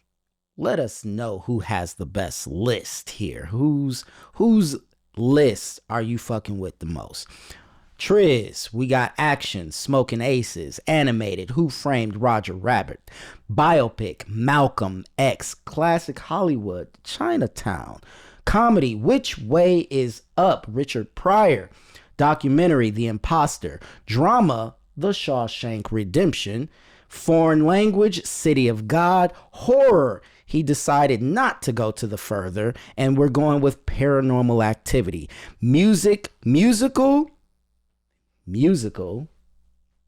let us know who has the best list here. Whose list are you fucking with the most? Triz, we got action, Smoking Aces, animated, Who Framed Roger Rabbit, biopic, Malcolm X, classic Hollywood, Chinatown, comedy, Which Way Is Up, Richard Pryor, documentary, The Imposter, drama, The Shawshank Redemption, foreign language, City of God, horror, he decided not to go to the further, and we're going with Paranormal Activity, musical,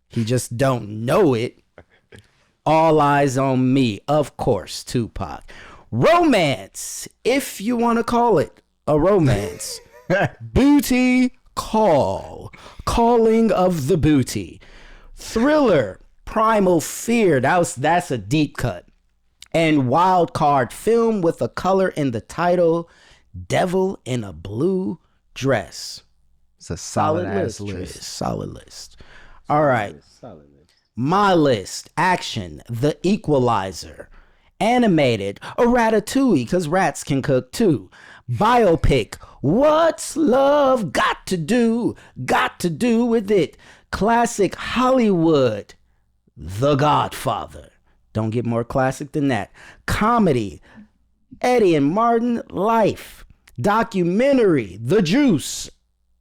he just don't know it, All Eyes on Me, of course, Tupac, romance, if you want to call it a romance, Booty Call, Calling of the Booty, thriller, Primal Fear, that's a deep cut, and wild card, film with a color in the title, Devil in a Blue Dress. It's a solid ass Triz. list. Solid list. All right. Solid list. My list. Action. The Equalizer. Animated. A Ratatouille, because rats can cook too. Biopic. What's love got to do? Got to do with it. Classic Hollywood. The Godfather. Don't get more classic than that. Comedy. Eddie and Martin Life. Documentary. The Juice.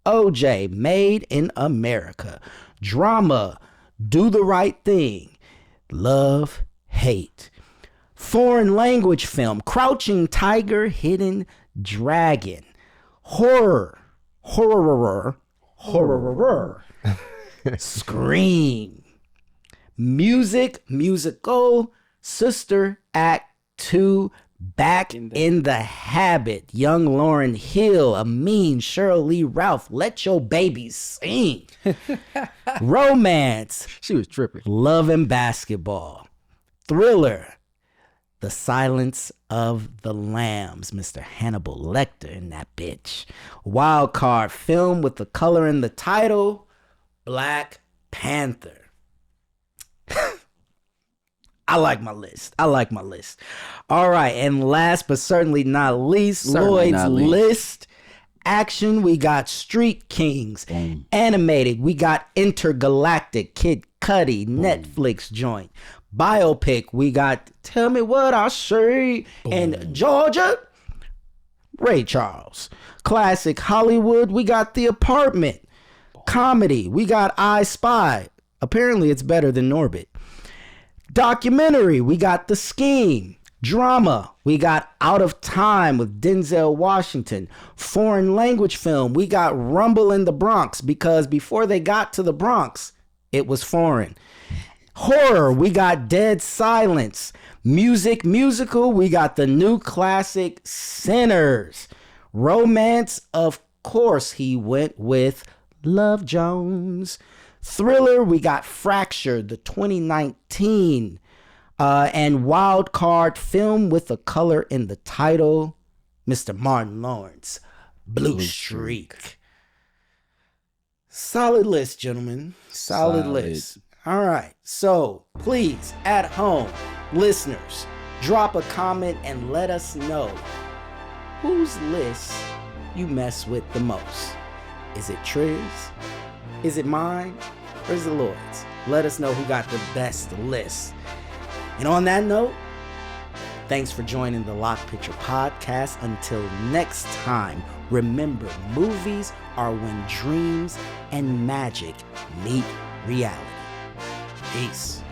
OJ, Made in America. Drama, Do the Right Thing. Love, Hate. Foreign language film, Crouching Tiger, Hidden Dragon. Horror. Scream. Musical, Sister Act 2, Back in the Habit, Young Lauryn Hill, Amin, Cheryl Lee Ralph, Let Your Baby Sing. Romance, She was tripping. Love and Basketball. Thriller, The Silence of the Lambs, Mr. Hannibal Lecter in that bitch. Wild card, film with the color in the title, Black Panther. I like my list. All right, and last but certainly not least, Lloyd's list. Action, we got Street Kings. Boom. Animated, we got Intergalactic, Kid Cudi, Netflix joint. Biopic, we got Tell Me What I Say, and Georgia, Ray Charles. Classic Hollywood, we got The Apartment. Comedy, we got I Spy. Apparently it's better than Norbit. Documentary, we got The Scheme. Drama, we got Out of Time with Denzel Washington. Foreign language film, we got Rumble in the Bronx, because before they got to the Bronx, it was foreign. Horror, we got Dead Silence. Musical, we got the new classic Sinners. Romance, of course, he went with Love Jones. Thriller, we got Fractured, the 2019 and wild card film with a color in the title, Mr. Martin Lawrence, Blue Streak. Solid list, gentlemen. Solid list. All right. So please, at home, listeners, drop a comment and let us know whose list you mess with the most. Is it Triz? Is it mine? Or is it Lloyd's? Let us know who got the best list. And on that note, thanks for joining the Lock Picture Podcast. Until next time, remember, movies are when dreams and magic meet reality. Peace.